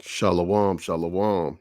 Shalom, shalom.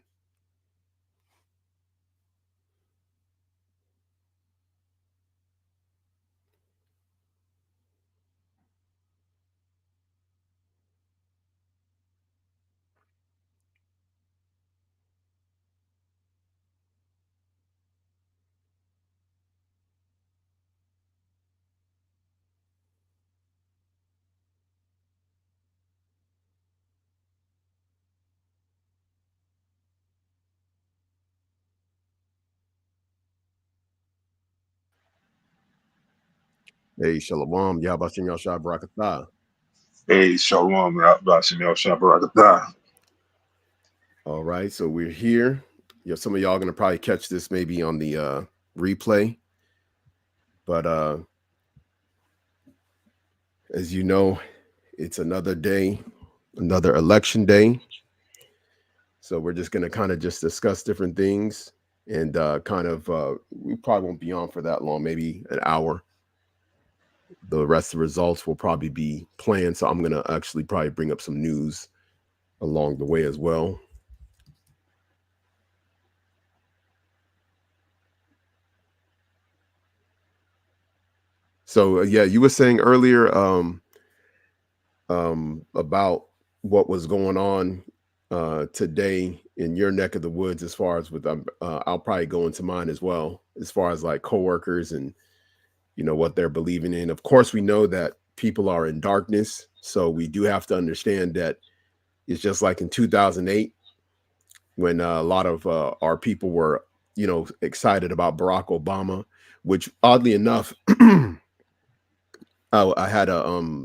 Hey, shalom. Yabashim Yashai Barakatah. Hey, Shalom, Bashim Shabarakatah. All right, so we're here. Yeah, some of y'all gonna probably catch this maybe on the replay, but as you know, it's another day, another election day. So we're just gonna kind of just discuss different things and we probably won't be on for that long, maybe an hour. The rest of the results will probably be planned. So I'm gonna actually probably bring up some news along the way as well. So yeah, you were saying earlier about what was going on today in your neck of the woods, as far as with I'll probably go into mine as well, as far as like coworkers and what they're believing in. Of course, we know that people are in darkness, so we do have to understand that it's just like in 2008 when a lot of our people were excited about Barack Obama, which oddly enough I had a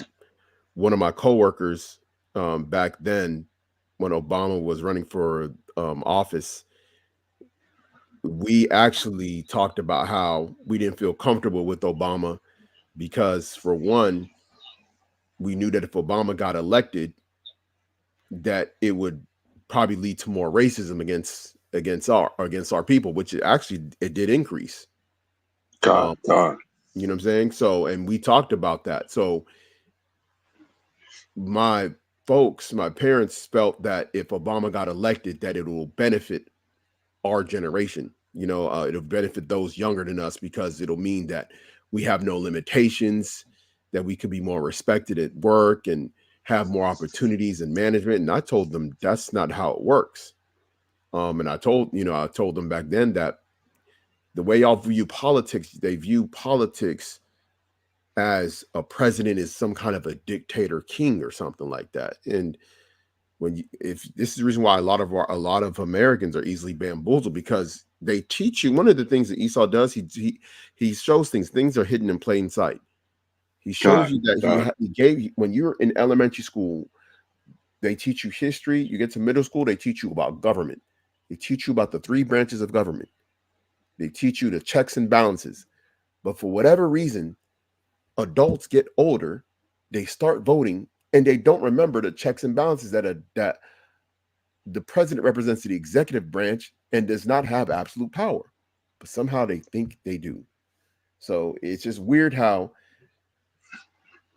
one of my coworkers back then when Obama was running for office. We actually talked about how we didn't feel comfortable with Obama because, for one, we knew that if Obama got elected, that it would probably lead to more racism against our people, which it did increase. God, Um, God, you know what I'm saying? So, and we talked about that. So my my parents felt that if Obama got elected, that it will benefit our generation. It'll benefit those younger than us because it'll mean that we have no limitations, that we could be more respected at work and have more opportunities in management. And I told them that's not how it works. And I told them back then that the way y'all view politics, they view politics as a president is some kind of a dictator king or something like that. And if this is the reason why a lot of Americans are easily bamboozled, because they teach you one of the things that Esau does. He shows things are hidden in plain sight. He shows God, you that God, he gave you, when you're in elementary school, they teach you history. You get to middle school, they teach you about government. They teach you about the three branches of government. They teach you the checks and balances. But for whatever reason, adults get older, they start voting, and they don't remember the checks and balances that the president represents the executive branch and does not have absolute power, but somehow they think they do. So it's just weird how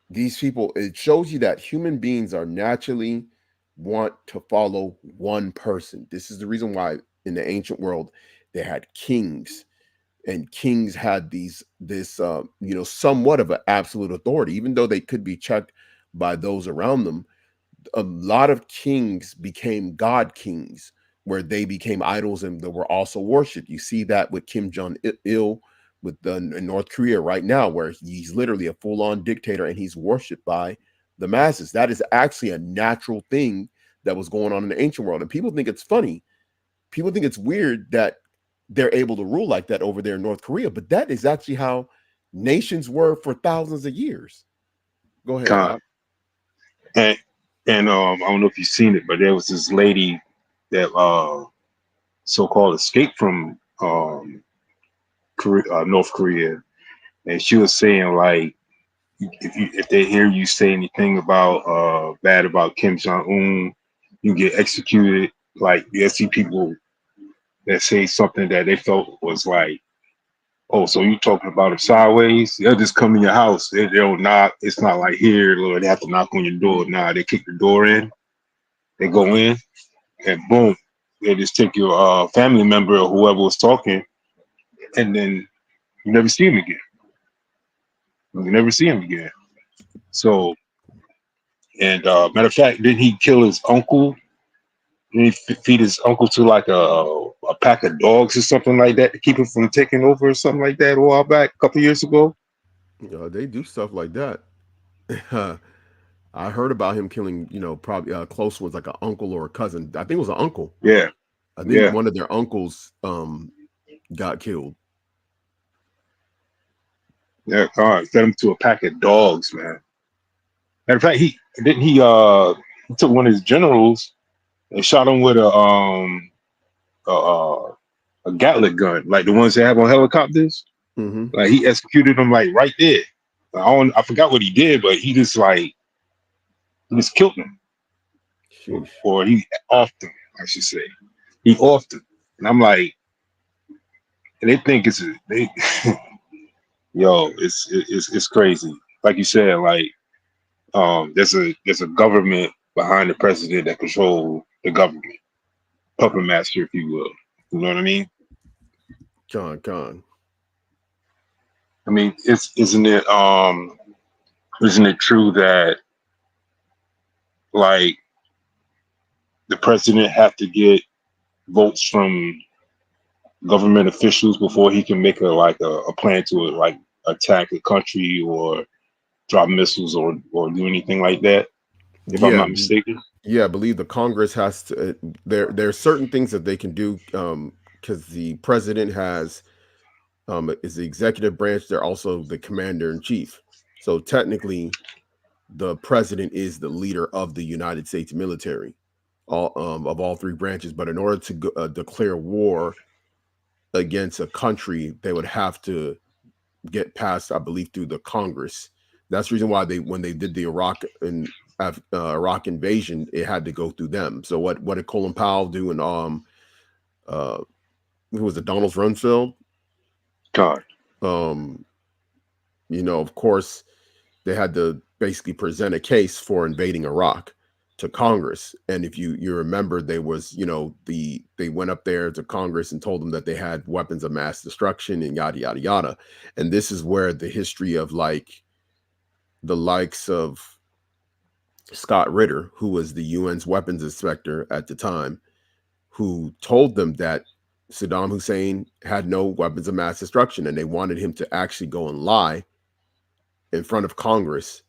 these people, it shows you that human beings are naturally want to follow one person. This is the reason why in the ancient world they had kings, and kings had somewhat of an absolute authority, even though they could be checked by those around them. A lot of kings became god kings, where they became idols and they were also worshipped. You see that with Kim Jong Il with in North Korea right now, where he's literally a full-on dictator and he's worshipped by the masses. That is actually a natural thing that was going on in the ancient world, and people think it's funny. People think it's weird that they're able to rule like that over there in North Korea, but that is actually how nations were for thousands of years. Go ahead, God. Op. And I don't know if you've seen it, but there was this lady that so-called escaped from North Korea, and she was saying like, if they hear you say anything about bad about Kim Jong Un, you get executed. Like you see people that say something that they felt was like, oh, so you talking about them sideways? They'll just come in your house. They don't knock. It's not like here, Lord, they have to knock on your door. Nah, they kick the door in. They go in. and boom, they just take your family member or whoever was talking, and then you never see him again. You never see him again. So, and matter of fact, didn't he kill his uncle? Didn't he feed his uncle to like a pack of dogs or something like that to keep him from taking over or something like that a while back, a couple years ago? They do stuff like that. I heard about him killing, probably close ones like an uncle or a cousin. I think it was an uncle. Yeah, I think yeah, one of their uncles got killed. yeah. God, fed him to a pack of dogs, man. Matter of fact, he took one of his generals and shot him with a, uh, a Gatling gun, like the ones they have on helicopters. Hmm. Like he executed him like right there. I forgot what he did, but he just killed him, Sheesh. or he offed him, I should say. He offed him, and I'm like, and they think they, yo, it's crazy. Like you said, like there's a government behind the president that control the government, puppet master, if you will. You know what I mean? Con. I mean, isn't it true that like the president have to get votes from government officials before he can make a plan to like attack a country or drop missiles or do anything like that, if I'm Yeah, not mistaken? yeah. I believe the Congress has to. There are certain things that they can do because the president has is the executive branch. They're also the commander in chief. So technically, the president is the leader of the United States military, all of all three branches. But in order to declare war against a country, they would have to get passed, I believe, through the Congress. That's the reason why when they did the Iraq invasion, it had to go through them. So what did Colin Powell do? And uh, who was it? Donald Rumsfeld. God, Um, of course, they had to basically present a case for invading Iraq to Congress. And if you remember, there was they went up there to Congress and told them that they had weapons of mass destruction and yada yada yada. And this is where the history of like the likes of Scott Ritter, who was the UN's weapons inspector at the time, who told them that Saddam Hussein had no weapons of mass destruction, and they wanted him to actually go and lie in front of Congress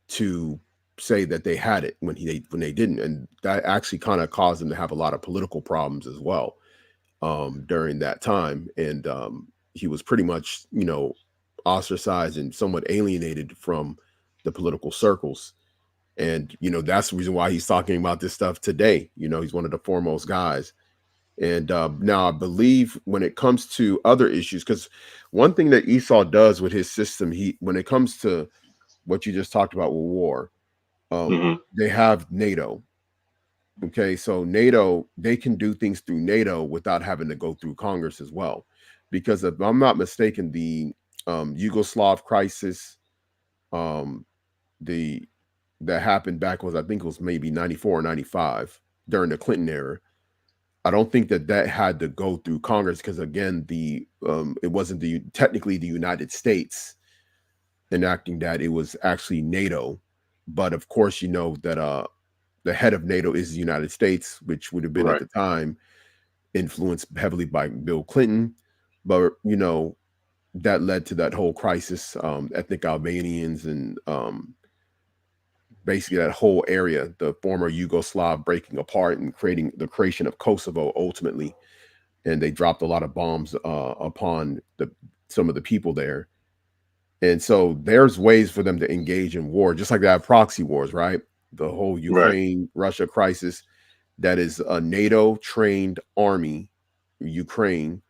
to say that they had it when they didn't, and that actually kind of caused them to have a lot of political problems as well during that time. And he was pretty much ostracized and somewhat alienated from the political circles. And that's the reason why he's talking about this stuff today. He's one of the foremost guys. And now I believe when it comes to other issues, because one thing that Esau does with his system, when it comes to what you just talked about with war, hmm they have NATO. Okay, so NATO, they can do things through NATO without having to go through Congress as well. Because if I'm not mistaken, the Yugoslav crisis, um, the that happened back was, I think it was maybe 94 or 95 during the Clinton era. I don't think that had to go through Congress because again, it wasn't technically the United States enacting that; it was actually NATO. But of course, you know that the head of NATO is the United States, which would have been at right, the time influenced heavily by Bill Clinton. But that led to that whole crisis, ethnic Albanians and basically that whole area, the former Yugoslav breaking apart and creating the creation of Kosovo ultimately. And they dropped a lot of bombs upon some of the people there. And so there's ways for them to engage in war, just like they have proxy wars, right? The whole right, Ukraine Russia crisis, that is a NATO trained army, Ukraine,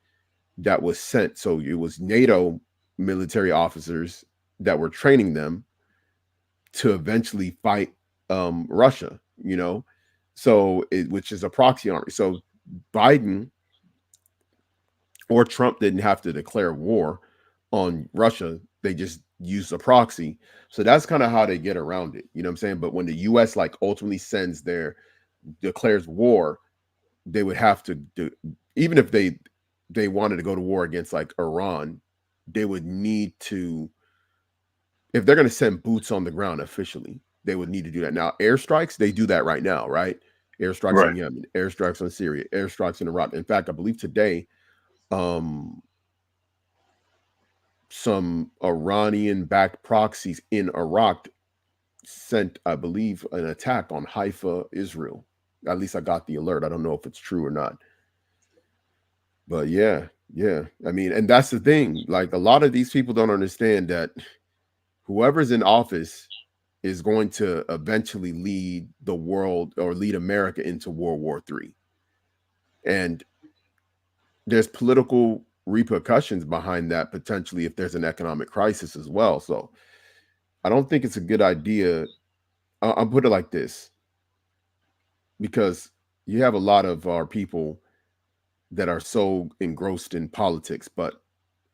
that was sent. So it was NATO military officers that were training them to eventually fight Russia, so which is a proxy army. So Biden or Trump didn't have to declare war on Russia. They just used a proxy. So that's kind of how they get around it. You know what I'm saying? But when the US like ultimately declares war, they would have to do, even if they wanted to go to war against like Iran, they would need to, if they're going to send boots on the ground officially, they would need to do that. Now, airstrikes, they do that right now, right? Airstrikes in Right. Yemen, airstrikes on Syria, airstrikes in Iraq. In fact, I believe today, um, some Iranian-backed proxies in Iraq sent, I believe, an attack on Haifa, Israel. At least I got the alert. I don't know if it's true or not. But yeah, yeah. I mean, and that's the thing. Like a lot of these people don't understand that whoever's in office is going to eventually lead the world or lead America into World War III. And there's political repercussions behind that potentially if there's an economic crisis as well. So I don't think it's a good idea. I'll put it like this, because you have a lot of our people that are so engrossed in politics, but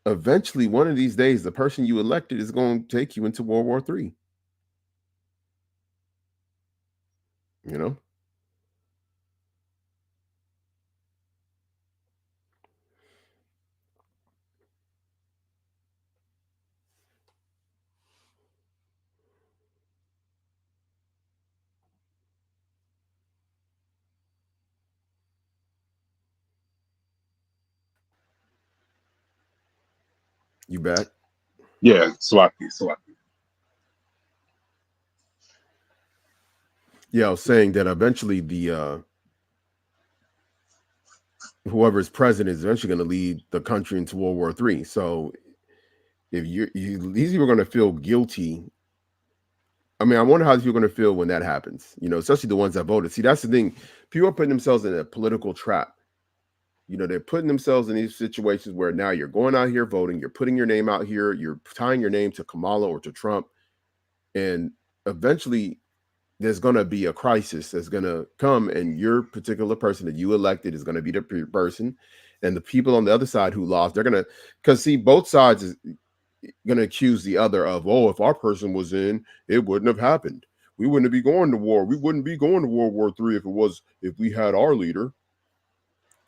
eventually one of these days, the person you elected is going to take you into World War III. You know? You back? Yeah, Sloppy. Yeah, I was saying that eventually the whoever is president is eventually going to lead the country into World War III. So if these people are going to feel guilty. I mean, I wonder how people are going to feel when that happens. You know, especially the ones that voted. See, that's the thing. People are putting themselves in a political trap. You know, they're putting themselves in these situations where now you're going out here voting, you're putting your name out here, you're tying your name to Kamala or to Trump, and eventually there's going to be a crisis that's going to come, and your particular person that you elected is going to be the person, and the people on the other side who lost, they're going to, because see, both sides is going to accuse the other of, oh, if our person was in, it wouldn't have happened. We wouldn't be going to war. We wouldn't be going to World War III if we had our leader.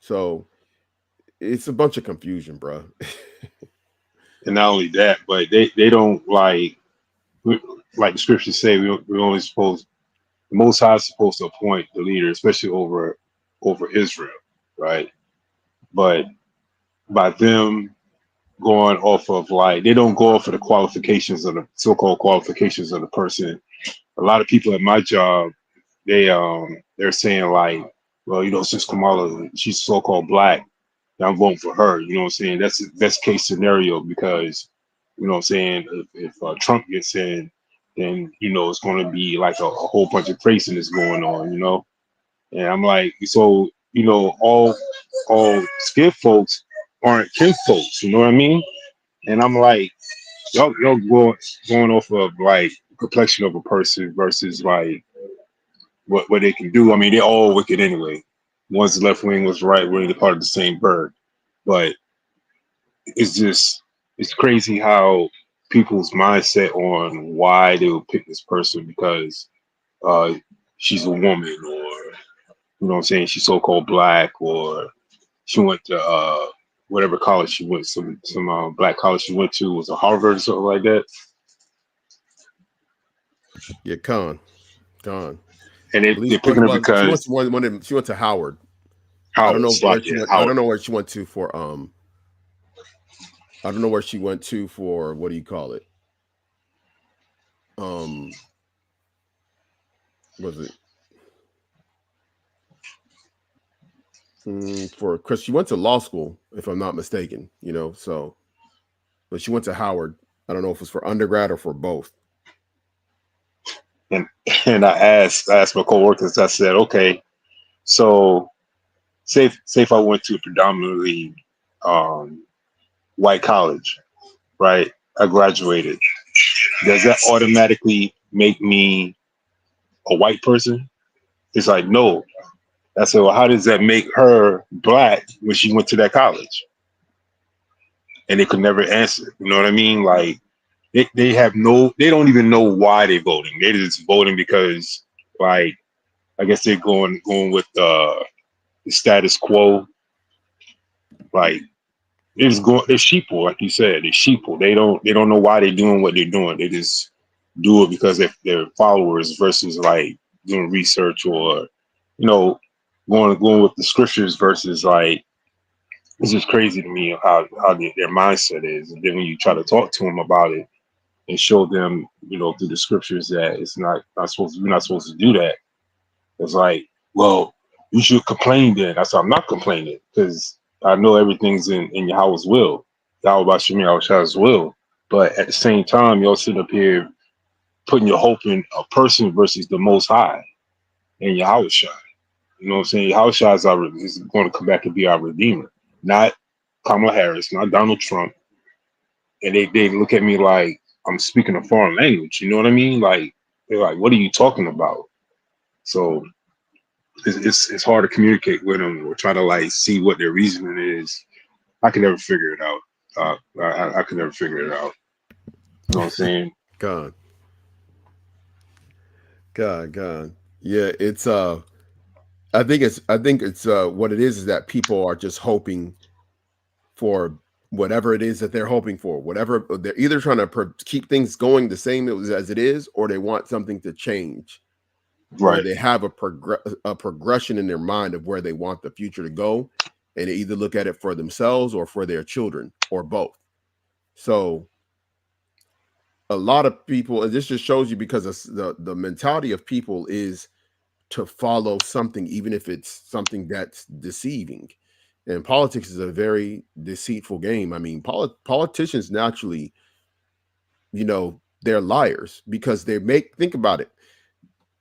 So it's a bunch of confusion, bro. And not only that, but they don't like the scriptures say, we only supposed the Most High is supposed to appoint the leader, especially over Israel, right? But by them going off of like they don't go off of the qualifications of the so-called qualifications of the person. A lot of people at my job, they're saying like, well, since Kamala, she's so-called black, I'm voting for her. You know what I'm saying? That's the best case scenario because, what I'm saying, if Trump gets in, then, it's going to be like a whole bunch of craziness going on. And I'm like, so, all skin folks aren't kin folks. You know what I mean? And I'm like, y'all going off of like complexion of a person versus like what they can do. I mean, they're all wicked anyway. One's left wing, one's right wing, they're part of the same bird. But it's crazy how people's mindset on why they would pick this person because uh she's a woman, or what I'm saying, she's so-called black, or she went to whatever college she went, some black college she went to, was a Harvard or something like that. Yeah, Con. And I believe they're picking her well, she went because to she went to Howard. I don't Howard, know where Slack, she yeah, went. I Howard. don't know where she went to for I don't know where she went to for, what do you call it? Um was it for, because she went to law school, if I'm not mistaken, so, but she went to Howard. I don't know if it was for undergrad or for both. And and I asked my coworkers, I said, okay, so say if I went to a predominantly um, white college, right? I graduated. Does that automatically make me a white person? It's like, no. I said, well, how does that make her black when she went to that college? And they could never answer. You know what I mean? Like they don't even know why they're voting. They're just voting because, like, I guess they're going with the status quo. Like they're sheeple, like you said, they're sheeple. They don't know why they're doing what they're doing. They just do it because they're followers versus like doing research or you know going with the scriptures versus like it's just crazy to me how their mindset is. And then when you try to talk to them about it and show them, through the scriptures that it's not supposed to, we're not supposed to do that. It's like, well, you should complain then. That's why I'm not complaining because I know everything's in Yahweh's will, Yahweh Shemi Yahweh's will. But at the same time, y'all sit up here putting your hope in a person versus the Most High and Yahweh Shai. You know what I'm saying? Yahweh Shai is going to come back and be our Redeemer, not Kamala Harris, not Donald Trump. And they look at me like I'm speaking a foreign language. You know what I mean? Like they're like, "What are you talking about?" So it's hard to communicate with them or try to like see what their reasoning is. I can never figure it out. I can never figure it out. You know what I'm saying? God, God. Yeah, it's I think it's what it is that people are just hoping for whatever it is that they're hoping for. Whatever they're either trying to keep things going the same as it is, or they want something to change, or Right. they have a progression in their mind of where they want the future to go, and they either look at it for themselves or for their children or both. So a lot of people, and this just shows you because the mentality of people is to follow something, even if it's something that's deceiving. And politics is a very deceitful game. I mean, politicians naturally, they're liars because think about it.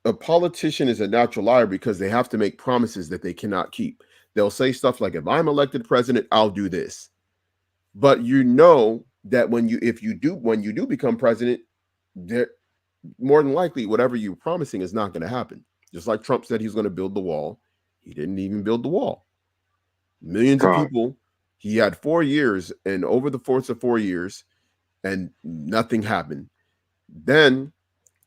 A politician is a natural liar because they have to make promises that they cannot keep. They'll say stuff like, if I'm elected president, I'll do this. But that when you do become president, there more than likely whatever you're promising is not going to happen. Just like Trump said he's going to build the wall, he didn't even build the wall. Millions of Con. people. He had 4 years, and over the course of 4 years, and nothing happened. Then,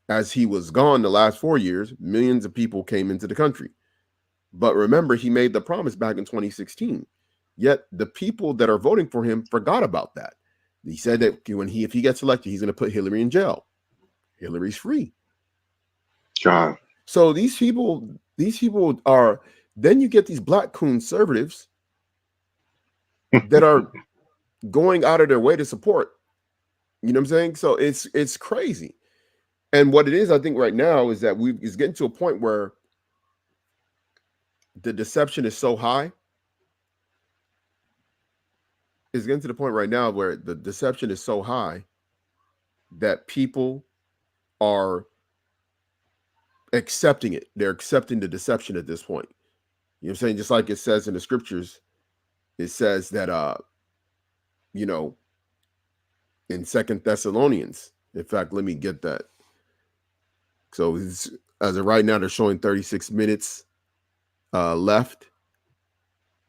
as he was gone the last 4 years, millions of people came into the country. But remember, he made the promise back in 2016. Yet the people that are voting for him forgot about that. He said that if he gets elected, he's going to put Hillary in jail. Hillary's free. Con. So these people are. Then you get these black conservatives that are going out of their way to support. You know what I'm saying? So it's crazy. And what it is, I think, right now is that it's getting to a point where the deception is so high. It's getting to the point right now where the deception is so high that people are accepting it. They're accepting the deception at this point. You know what I'm saying? Just like it says in the scriptures, it says that you know, in Second Thessalonians. In fact, let me get that. So as of right now, they're showing 36 minutes left.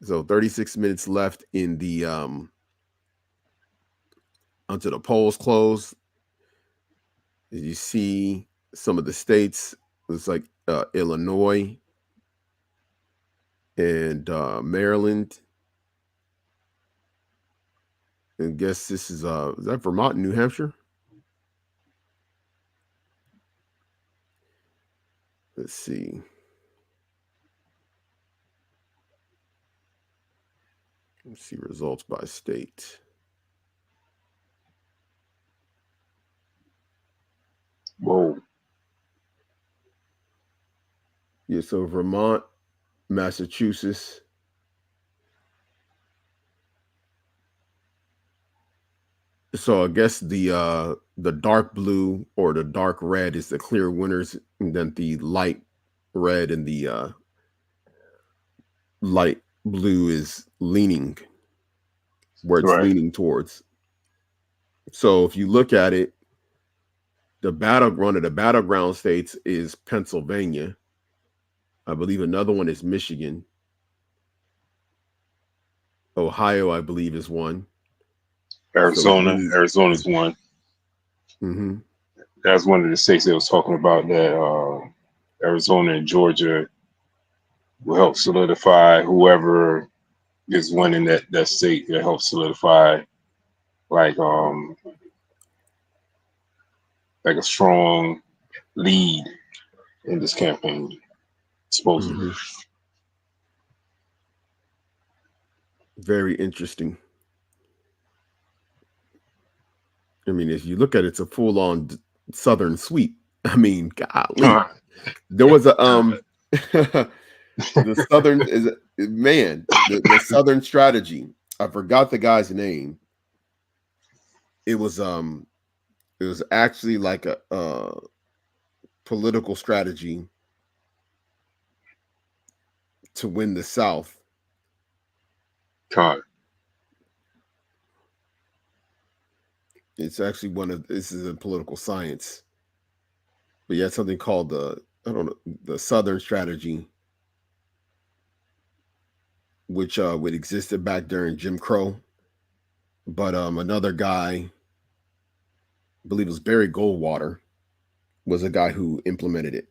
So 36 minutes left in the until the polls close. You see some of the states. It's like Illinois and Maryland. And guess this is that Vermont and New Hampshire? Let's see. Let's see results by state. Whoa. Yeah, so Vermont, Massachusetts. So I guess the dark blue or the dark red is the clear winners, and then the light red and the light blue is leaning where it's Right. leaning towards. So if you look at it, one of the battleground states is Pennsylvania. I believe another one is Michigan. Ohio, I believe, is one. So Arizona. blue. Arizona's one. Mm-hmm. That's one of the states they was talking about that Arizona and Georgia will help solidify whoever is winning that state. That helps solidify like um like a strong lead in this campaign, supposedly. Hmm. Very interesting. I mean, if you look at it, it's a full on Southern sweep. I mean, golly, Huh. there was a the Southern is man the Southern strategy. I forgot the guy's name. It was it was actually like a political strategy to win the South. Huh. It's actually one of this is a political science, but yeah, it's something called the I don't know the Southern strategy, which would existed back during Jim Crow. But another guy, I believe it was Barry Goldwater, was a guy who implemented it,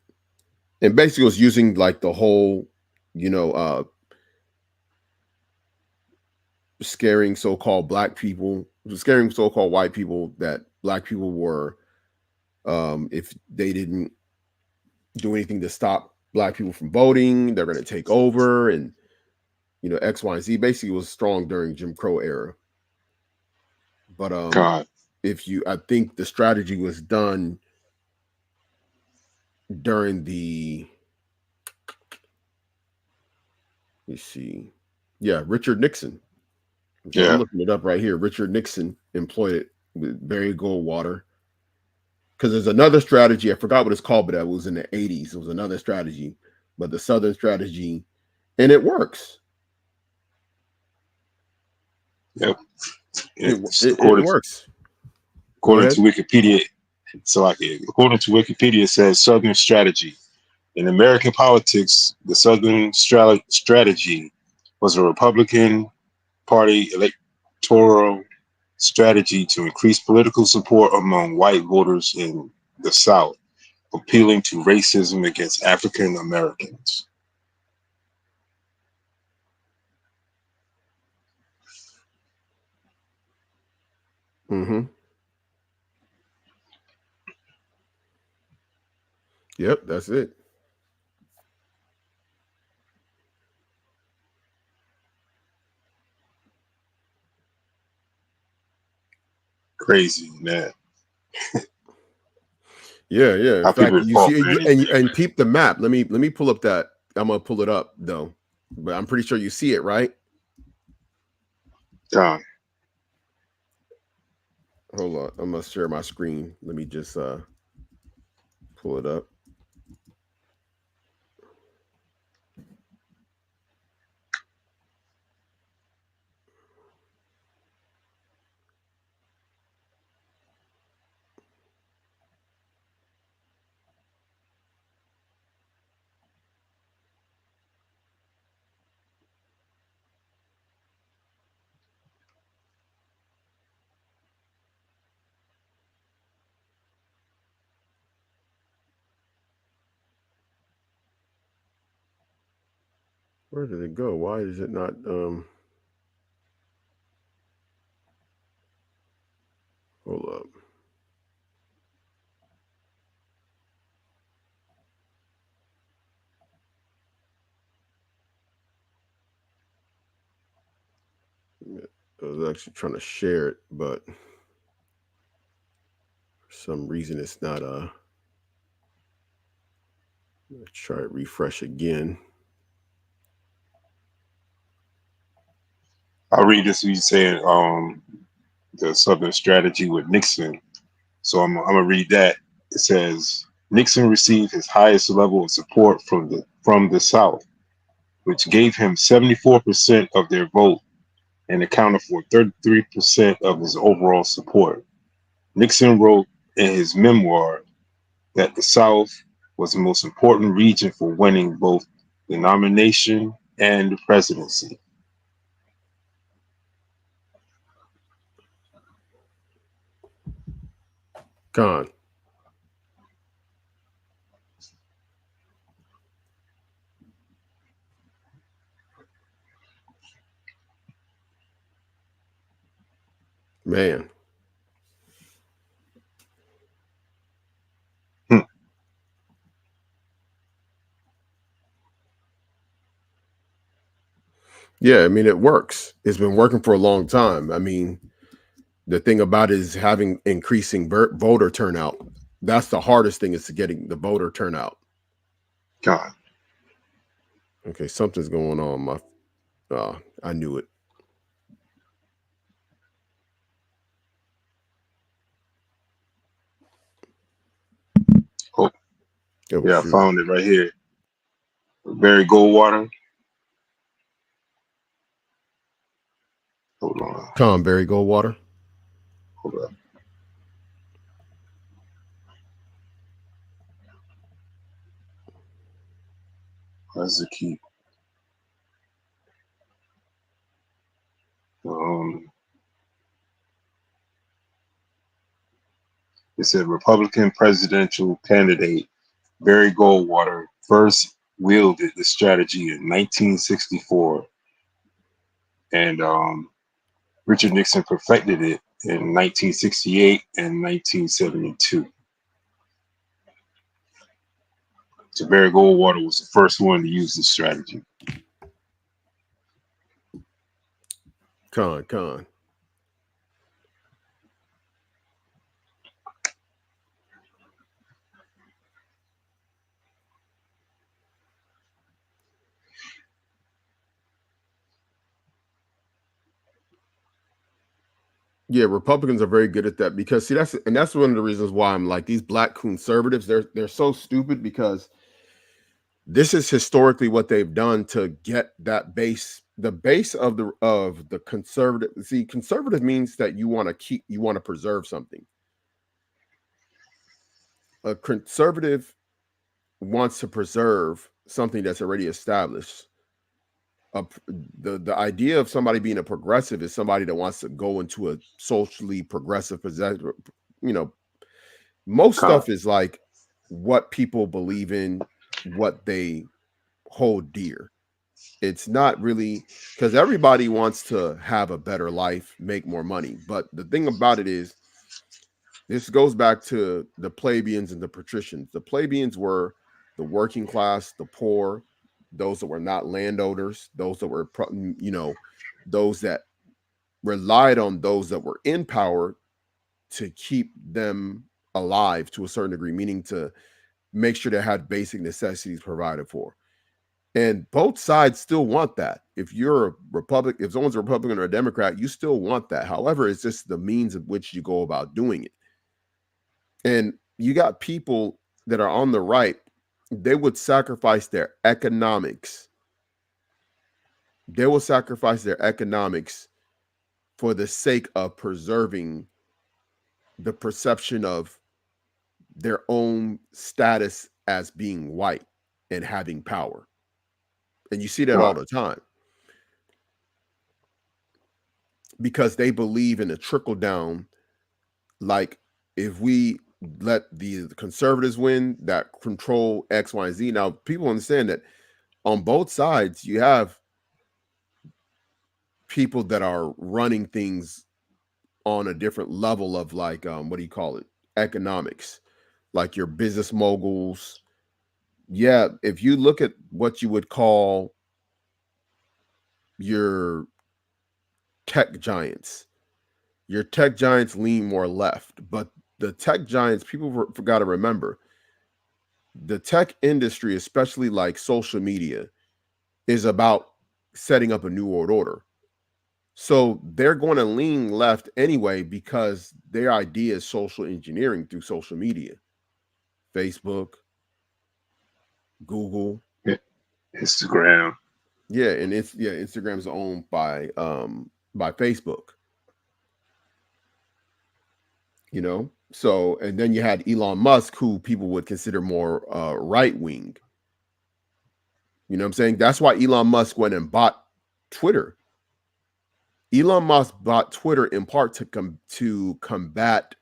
and basically was using like the whole, you know, scaring so-called black people, scaring so-called white people that black people were, if they didn't do anything to stop black people from voting, they're going to take over, and you know X, Y, and Z. Basically, was strong during Jim Crow era. But God. if you, I think the strategy was done during the, let me see, yeah, Richard Nixon. So I'm Yeah. looking it up right here. Richard Nixon employed it with Barry Goldwater. Because there's another strategy, I forgot what it's called, but that was in the 80s. It was another strategy, but the Southern strategy, and it works. Yep. It works. Go According ahead. to Wikipedia, so like according to Wikipedia, it says Southern strategy. In American politics, the Southern strategy was a Republican Party electoral strategy to increase political support among white voters in the South, appealing to racism against African Americans. Mm-hmm. Yep, that's it. Crazy, man. Yeah, yeah. In How people fact, would you fall see, for anything. and peep the map. Let me pull up that. I'm gonna pull it up though, but I'm pretty sure you see it, right? God, Hold on, I'm gonna share my screen. Let me just pull it up. Where did it go? Why is it not? Hold up. I was actually trying to share it, but for some reason it's not. Let's try it. Refresh again. I'll read this. You saying the Southern strategy with Nixon. So I'm gonna read that. It says Nixon received his highest level of support from the South, which gave him 74% of their vote and accounted for 33% of his overall support. Nixon wrote in his memoir that the South was the most important region for winning both the nomination and the presidency. Gone. Man. Hmm. Yeah, I mean, it works. It's been working for a long time. I mean, the thing about it is having increasing voter turnout. That's the hardest thing, is to getting the voter turnout. God. Okay, something's going on. I knew it. Oh, Oh yeah, I shoot. found it right here. Barry Goldwater. Hold on. Tom Barry Goldwater. Hold up. That's the key. Um, it said Republican presidential candidate Barry Goldwater first wielded the strategy in 1964, and Richard Nixon perfected it in 1968 and 1972. So Barry Goldwater was the first one to use this strategy. Con. Yeah, Republicans are very good at that, because see, that's one of the reasons why I'm like, these black conservatives, they're so stupid, because this is historically what they've done to get that base, the base of the conservative. See, conservative means that you want to preserve something. A conservative wants to preserve something that's already established. The idea of somebody being a progressive is somebody that wants to go into a socially progressive possession. You know, most Con, stuff is like what people believe in, what they hold dear. It's not really, because everybody wants to have a better life, make more money. But the thing about it is, this goes back to the plebeians and the patricians. The plebeians were the working class, the poor, those that were not landowners, those that were, those that relied on those that were in power to keep them alive to a certain degree, meaning to make sure they had basic necessities provided for. And both sides still want that. If you're a Republican, if someone's a Republican or a Democrat, you still want that. However, it's just the means of which you go about doing it. And you got people that are on the right, they would sacrifice their economics. They will sacrifice their economics for the sake of preserving the perception of their own status as being white and having power. And you see that all con, the time, because they believe in a trickle down. Like, if we let the conservatives win, that control X, Y, and Z. Now, people understand that on both sides, you have people that are running things on a different level of, like, what do you call it? Economics, like your business moguls. Yeah, if you look at what you would call your tech giants, your tech giants lean more left, but the tech giants, people forgot to remember, the tech industry, especially like social media, is about setting up a new world order. So they're going to lean left anyway, because their idea is social engineering through social media, Facebook, Google. yeah, Instagram. Yeah, and Instagram's owned by Facebook, So, and then you had Elon Musk, who people would consider more right wing. You know what I'm saying? That's why Elon Musk went and bought Twitter. Elon Musk bought Twitter in part to combat,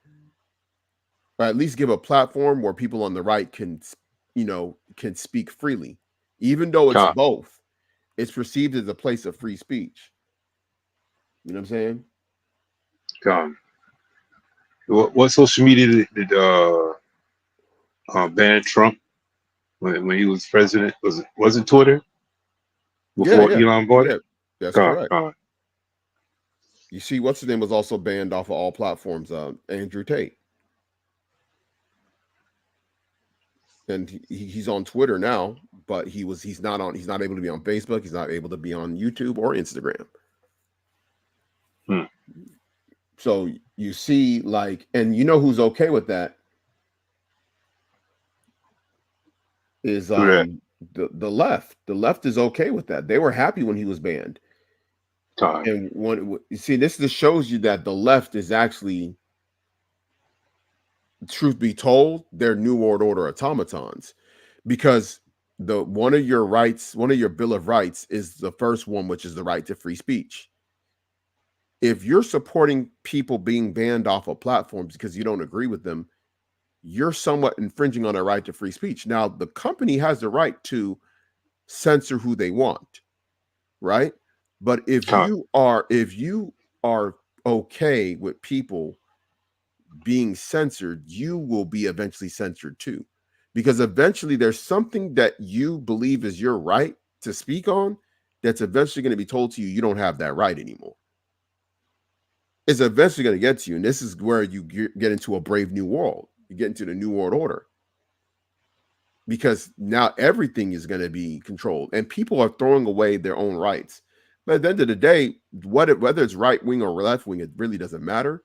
or at least give a platform where people on the right can speak freely, even though it's Con, both. It's perceived as a place of free speech. You know what I'm saying? Con. What social media did ban Trump when he was president? Was it Twitter Yeah, before yeah, Elon bought yeah. it? That's Con, correct. con, You see, what's his name was also banned off of all platforms. Andrew Tate, and he's on Twitter now, but he's not on. He's not able to be on Facebook. He's not able to be on YouTube or Instagram. hmm. So you see, like, and you know who's okay with that is Who that? the left. The left is okay with that. They were happy when he was banned. Con, And when you see this, just shows you that the left is actually, truth be told, they're New World Order automatons, because the one of your rights, one of your Bill of Rights, is the first one, which is the right to free speech. If you're supporting people being banned off of platforms because you don't agree with them, you're somewhat infringing on their right to free speech. Now, the company has the right to censor who they want, right? But con, if you are okay with people being censored, you will be eventually censored too. Because eventually there's something that you believe is your right to speak on that's eventually going to be told to you you don't have that right anymore. It's eventually going to get to you. And this is where you get into a brave new world. You get into the new world order, because now everything is going to be controlled and people are throwing away their own rights. But at the end of the day, whether it's right wing or left wing, it really doesn't matter,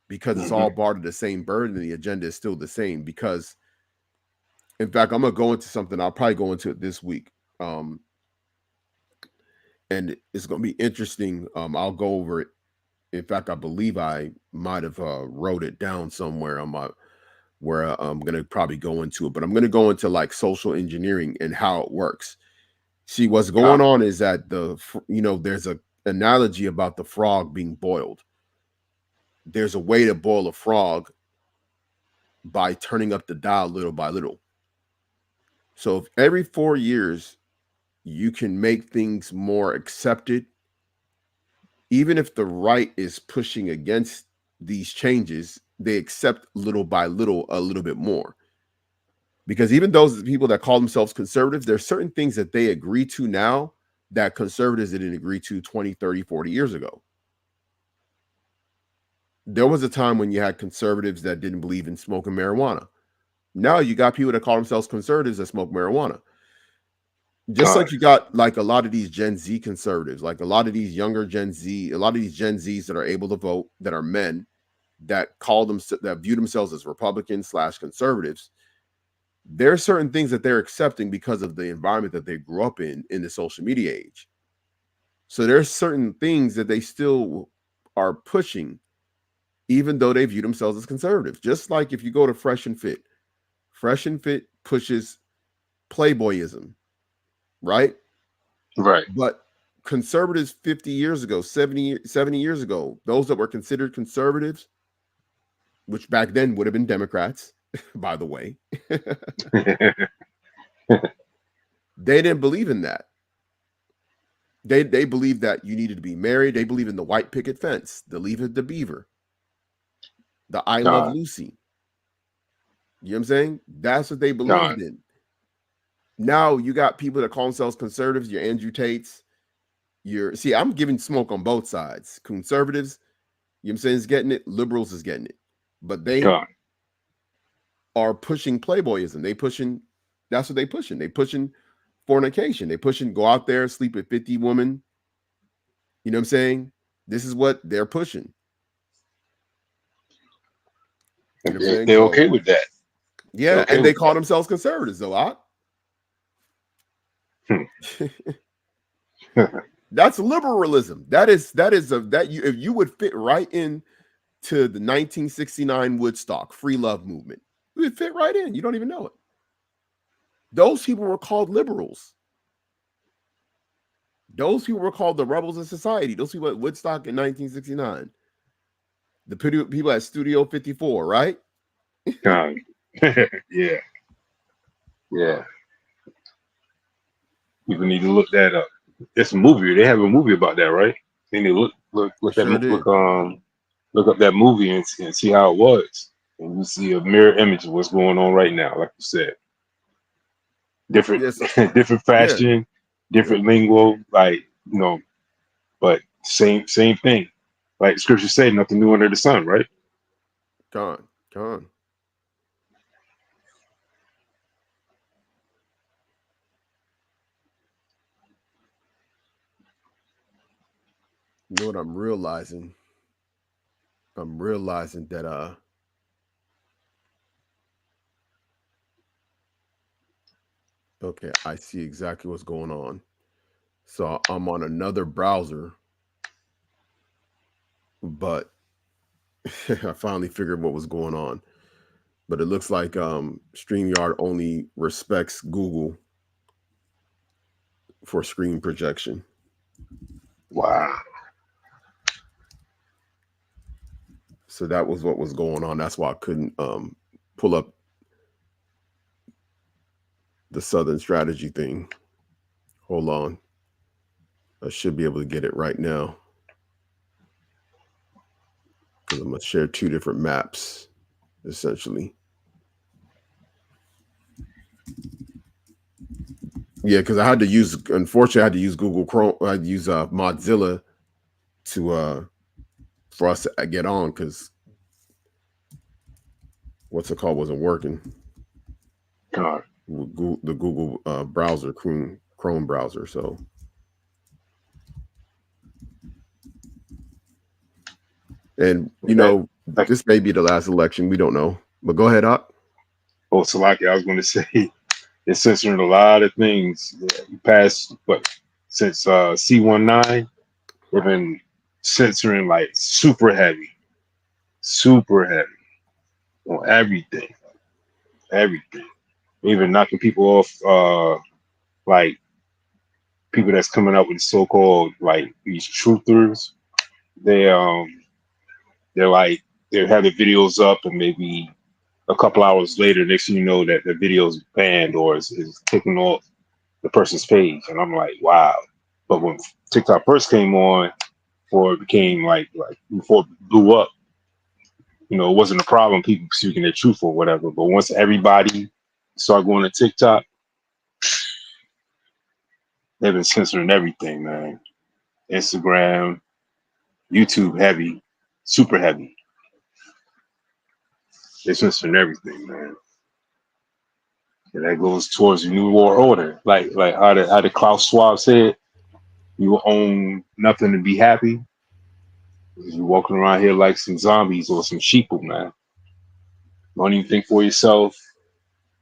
because it's hmm. all part of the same bird and the agenda is still the same. Because, in fact, I'm going to go into something. I'll probably go into it this week. And it's going to be interesting. I'll go over it. In fact, I believe I might have wrote it down somewhere on my, where I'm going to probably go into it, but I'm going to go into like social engineering and how it works. See, what's Con, going on is that there's a analogy about the frog being boiled. There's a way to boil a frog by turning up the dial little by little. So if every 4 years you can make things more accepted, even if the right is pushing against these changes, they accept little by little a little bit more. Because even those people that call themselves conservatives, there's certain things that they agree to now that conservatives didn't agree to 20, 30, 40 years ago. There was a time when you had conservatives that didn't believe in smoking marijuana. Now you got people that call themselves conservatives that smoke marijuana. Just con, like you got like a lot of these Gen Z conservatives, like a lot of these younger Gen Z, a lot of these Gen Zs that are able to vote, that are men, that call them, that view themselves as Republicans / conservatives. There are certain things that they're accepting because of the environment that they grew up in the social media age. So there's certain things that they still are pushing, even though they view themselves as conservatives. Just like if you go to Fresh and Fit pushes Playboyism, right? right. But conservatives 50 years ago, 70 years ago, those that were considered conservatives, which back then would have been Democrats, by the way, they didn't believe in that. They believed that you needed to be married. They believe in the white picket fence, the Leave It to Beaver, the I Love con, Lucy. You know what I'm saying? That's what they con, believed in. Now you got people that call themselves conservatives, your Andrew Tates, I'm giving smoke on both sides. Conservatives, you know what I'm saying, is getting it, liberals is getting it. But they con. are pushing Playboyism. That's what they pushing. They pushing fornication. They pushing go out there, sleep with 50 women. You know what I'm saying? This is what they're pushing. You know what I'm saying? They're So okay with that. They're yeah, okay and they with call themselves conservatives, though. that. That's liberalism. That you, if you would fit right in to the 1969 Woodstock free love movement, you would fit right in. You don't even know it. Those people were called liberals. Those people were called the rebels of society. Those people at Woodstock in 1969. The people at Studio 54, right? Con. Yeah, yeah. People need to look that up. It's a movie. They have a movie about that, right? They need to look I that sure look did. Look up that movie and see how it was, and you see a mirror image of what's going on right now. Like you said, different Yeah, so different yeah, fashion, yep, different lingo, like but same thing. Like the scripture say, nothing new under the sun, right? con. You know what I'm realizing? I'm realizing that okay, I see exactly what's going on. So I'm on another browser, but I finally figured what was going on. But it looks like StreamYard only respects Google for screen projection. Wow. So that was what was going on. That's why I couldn't pull up the Southern strategy thing. Hold on. I should be able to get it right now because I'm going to share two different maps essentially. Yeah, because I had to use, unfortunately, I had to use Google Chrome. I had to use Mozilla to for us to get on because what's it called wasn't working. God. The Google browser, Chrome browser. So, and That like this may be the last election. We don't know, but go ahead, up. oh Salaki, I was gonna say it's censoring a lot of things. Past what since C19, they've been censoring like super heavy on everything, everything. Even knocking people off, like people that's coming up with so-called like these truthers. They they're like they have the videos up, and maybe a couple hours later, next thing you know, that the video's banned or is taken off the person's page, and I'm like, wow. But when TikTok first came on, before it became like before it blew up, it wasn't a problem. People speaking their truth or whatever. But once everybody started going to TikTok, they've been censoring everything, man. Instagram, YouTube, heavy, super heavy. They're censoring everything, man. And that goes towards the new world order. Like how the Klaus Schwab said, you own nothing to be happy. You're walking around here like some zombies or some sheeple, man. Don't even think for yourself.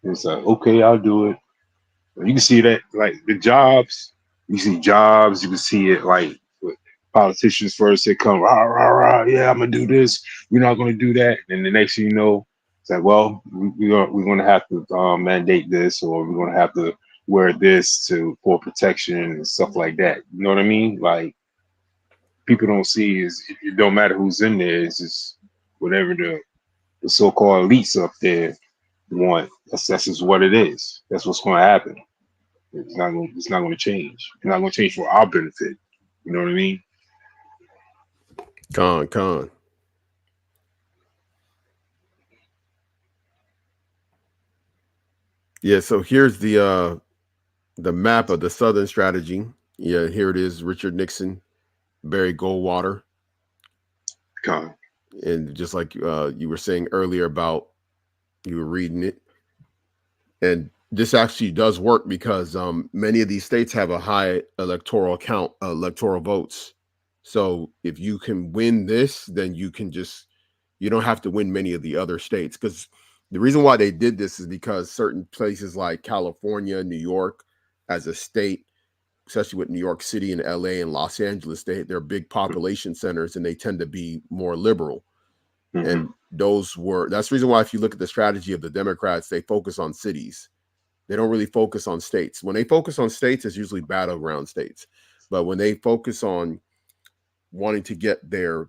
It's like, okay, I'll do it. You can see that, like the jobs. You see jobs. You can see it, like with politicians first. They come, rah rah rah. Yeah, I'm gonna do this. We're not gonna do that. And the next thing you know, it's like, well, we're gonna have to mandate this, or we're gonna have to wear this for protection and stuff like that. You know what I mean? Like people don't see is it don't matter who's in there. It's just whatever the so-called elites up there want. That's just what it is. That's what's going to happen. It's not going to change. It's not going to change for our benefit. You know what I mean? Con. Yeah. So here's the map of the Southern strategy. Yeah, here it is. Richard Nixon, Barry Goldwater, Con. and just like you were saying earlier about you were reading it, and this actually does work because many of these states have a high electoral count, electoral votes. So if you can win this, then you don't have to win many of the other states. Because the reason why they did this is because certain places like California, New York, as a state, especially with New York City and LA and Los Angeles, they're big population centers and they tend to be more liberal. Mm-hmm. And that's the reason why if you look at the strategy of the Democrats, they focus on cities. They don't really focus on states. When they focus on states, it's usually battleground states. But when they focus on wanting to get their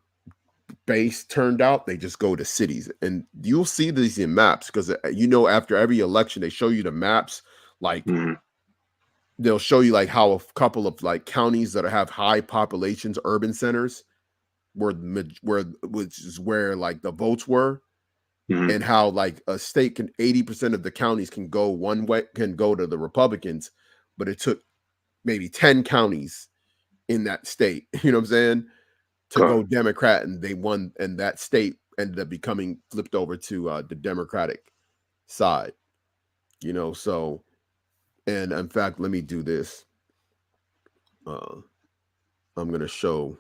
base turned out, they just go to cities. And you'll see these in maps because after every election, they show you the maps. Like Mm-hmm. they'll show you like how a couple of like counties that have high populations, urban centers, which is where like the votes were, Mhm. and how like a state can 80% of the counties can go one way, can go to the Republicans, but it took maybe 10 counties in that state, you know what I'm saying, to God. go Democrat, and they won, and that state ended up becoming flipped over to the Democratic side, you know. So, and in fact, let me do this. I'm gonna show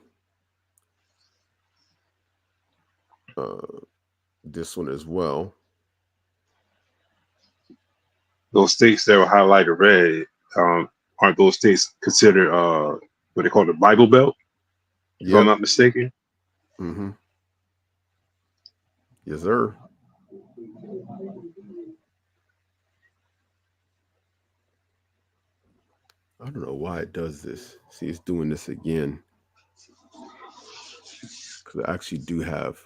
uh, this one as well. Those states that were highlighted red, aren't those states considered what they call the Bible Belt, if I'm Yep. not mistaken? Mm-hmm. Yes, sir. I don't know why it does this. See, it's doing this again because I actually do have.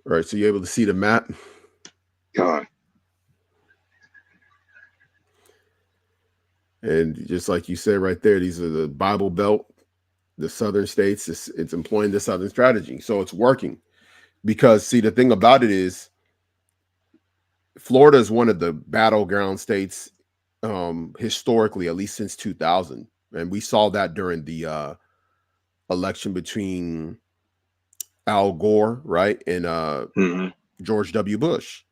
All right, so you're able to see the map, God. and just like you said right there, these are the Bible Belt, the southern states. It's employing the southern strategy, so it's working. Because see, the thing about it is, Florida is one of the battleground states, historically, at least since 2000, and we saw that during the election between Al Gore, right, and Mm-hmm. George W. Bush,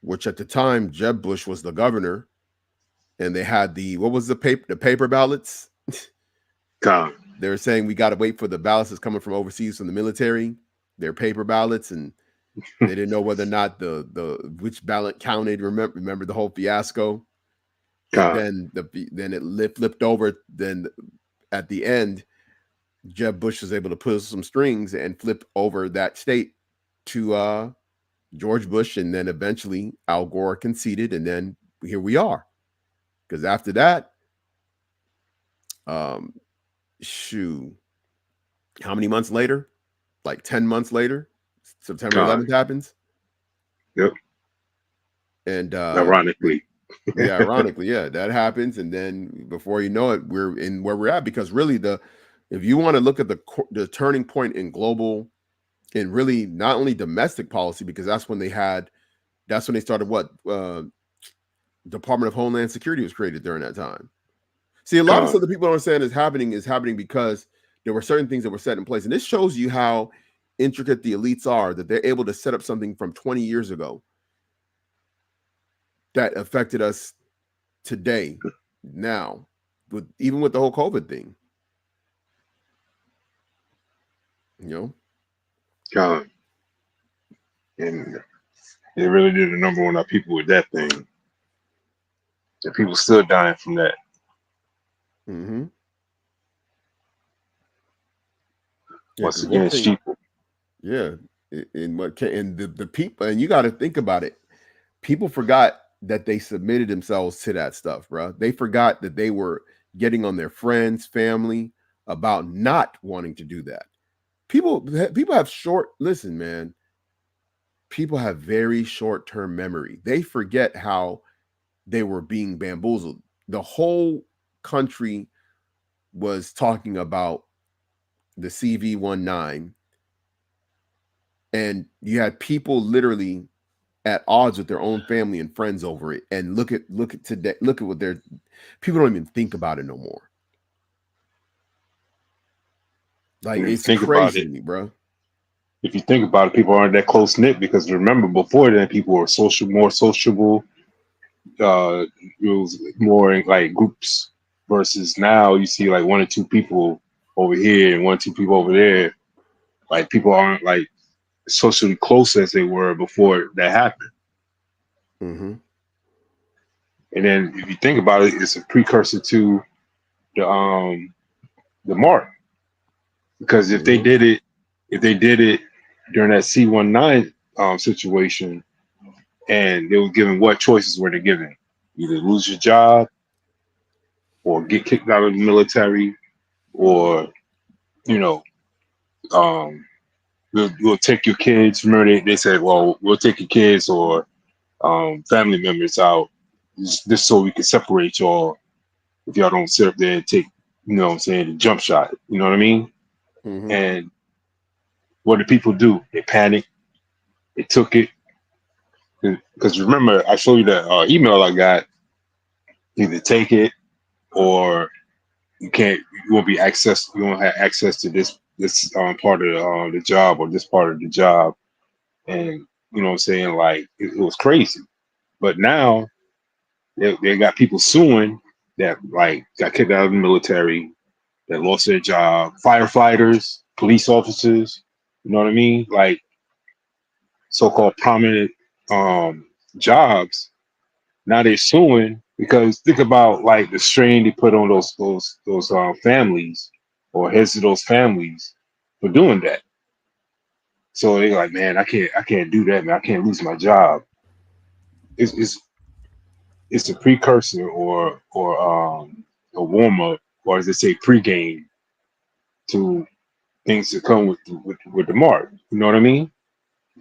which at the time Jeb Bush was the governor, and they had what was the paper ballots. God. They were saying we got to wait for the ballots that's coming from overseas from the military. They're paper ballots, and they didn't know whether or not the which ballot counted. Remember the whole fiasco, and God. then then it flipped over. Then at the end, Jeb Bush was able to pull some strings and flip over that state to George Bush, and then eventually Al Gore conceded, and then here we are. Because after that, um, shoo, how many months later? Like 10 months later, September God. 11th happens, Yep. and Ironically. yeah, ironically, yeah, that happens, and then before you know it, we're in where we're at. Because really, if you want to look at the turning point in global, in really not only domestic policy, because that's when they started what Department of Homeland Security was created during that time. See, a lot of God. stuff that people don't understand is happening because there were certain things that were set in place, and this shows you how intricate the elites are, that they're able to set up something from 20 years ago that affected us today, now, even with the whole COVID thing, you know. God. And it really did a number on our people with that thing. And people still dying from that. Mm-hmm. Yeah, Once because one again, it's thing, cheap. yeah, and the people, and you got to think about it. People forgot that they submitted themselves to that stuff, bro. They forgot that they were getting on their friends, family about not wanting to do that. People have short. Listen, man. People have very short term memory. They forget how they were being bamboozled. The whole country was talking about the CV-19, and you had people literally at odds with their own family and friends over it. And look at today. Look at what they're. People don't even think about it no more. Like, And if you it's think about crazy it, to me, bro. people aren't that close knit because remember before then people were more sociable. It was more in like groups versus now you see like one or two people over here and one or two people over there. Like people aren't like socially close as they were before that happened. Mm-hmm. And then if you think about it, it's a precursor to the mark because Mm-hmm. if they did it during that C-19 situation, and they were given what choices were they given? Either lose your job or get kicked out of the military, or you know, um, we'll take your kids. Remember, they said, well, we'll take your kids or family members out, just so we can separate y'all if y'all don't sit up there and take, you know what I'm saying, the jump shot. You know what I mean? Mm-hmm. And what did people do? They panicked. They took it. Because remember, I showed you that email I got. Either take it or you can't. You won't be access. You won't have access to this part of the job or this part of the job. And you know what I'm saying? Like it was crazy. But now they got people suing that like got kicked out of the military, that lost their job, firefighters, police officers. You know what I mean? Like so-called prominent jobs. Now they're suing because think about like the strain they put on those families or heads of those families for doing that. So they're like, man, I can't do that, man. I can't lose my job. It's it's a precursor or a warm up, or as they say, pregame to things that come with the mark. You know what I mean?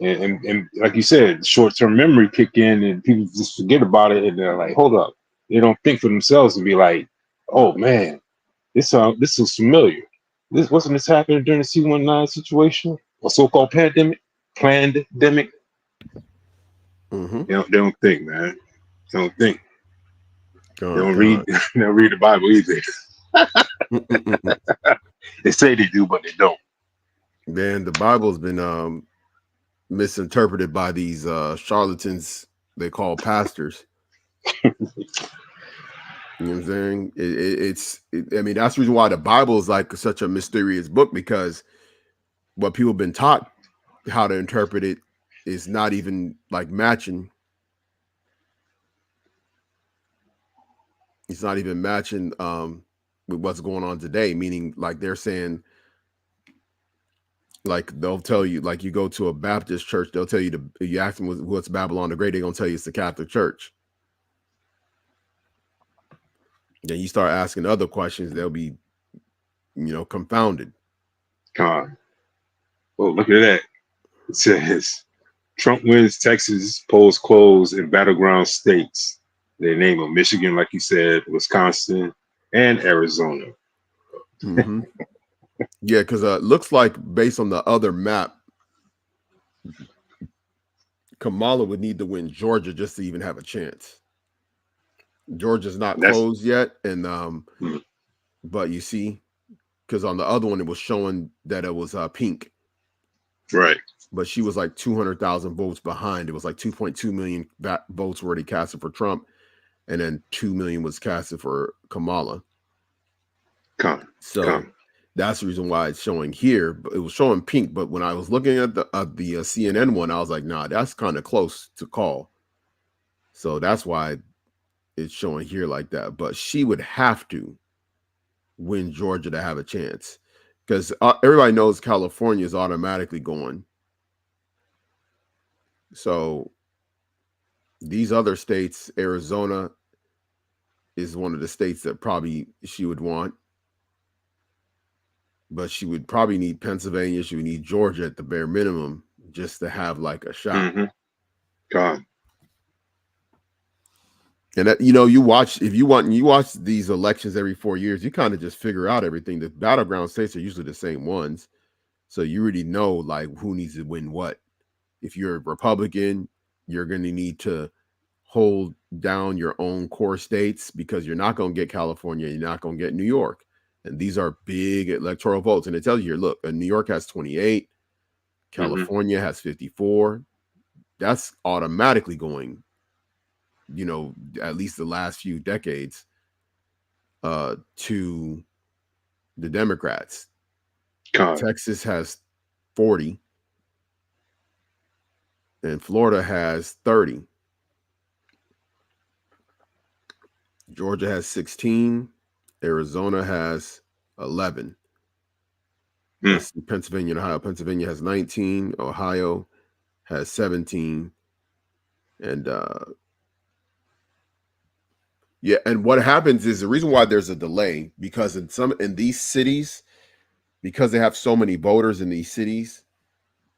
And like you said, short term memory kick in, and people just forget about it, and they're like, hold up. They don't think for themselves and be like, oh man, this is familiar. This wasn't this happening during the C-19 situation or so-called pandemic. Mm-hmm. They don't think, man. They don't think. They God, don't read. God. They don't read the Bible either. Mm-mm-mm. They say they do, but they don't. Man, the Bible's been misinterpreted by these charlatans they call pastors. You know what I'm saying? I mean, that's the reason why the Bible is like such a mysterious book, because what people have been taught how to interpret it is not even like matching. It's not even matching with what's going on today. Meaning, like they're saying, like they'll tell you, like you go to a Baptist church, they'll tell you you ask them what's Babylon the Great, they're gonna tell you it's the Catholic Church. Then you start asking other questions, they'll be, confounded. God. Oh, look at that. It says Trump wins Texas, polls close in battleground states. They name them Michigan, like you said, Wisconsin, and Arizona. Mm-hmm. Yeah, because looks like based on the other map, Kamala would need to win Georgia just to even have a chance. Georgia's not That's closed yet, and mm, but you see, because on the other one it was showing that it was pink, right. but she was like 200,000 votes behind. It was like 2.2 million votes were already casted for Trump, and then 2 million was casted for Kamala. Come, So come. that's the reason why it's showing here. But it was showing pink, but when I was looking at the CNN one, I was like, nah, that's kind of close to call. So that's why it's showing here like that. But she would have to win Georgia to have a chance, because everybody knows California is automatically going. So these other states, Arizona is one of the states that probably she would want, but she would probably need Pennsylvania. She would need Georgia at the bare minimum just to have like a shot. Mm-hmm. Come. And that, you watch, if you want, you watch these elections every 4 years, you kind of just figure out everything. The battleground states are usually the same ones. So you already know like who needs to win what. If you're a Republican, you're going to need to hold down your own core states, because you're not going to get California, you're not going to get New York. And these are big electoral votes. And it tells you here, look, New York has 28, Mm-hmm. California has 54. That's automatically going, at least the last few decades, to the Democrats. Come. Texas has 40 and Florida has 30. Georgia has 16. Arizona has 11. Mm. Let's see, Pennsylvania and Ohio. Pennsylvania has 19. Ohio has 17. And yeah, and what happens is the reason why there's a delay because in these cities, because they have so many voters in these cities,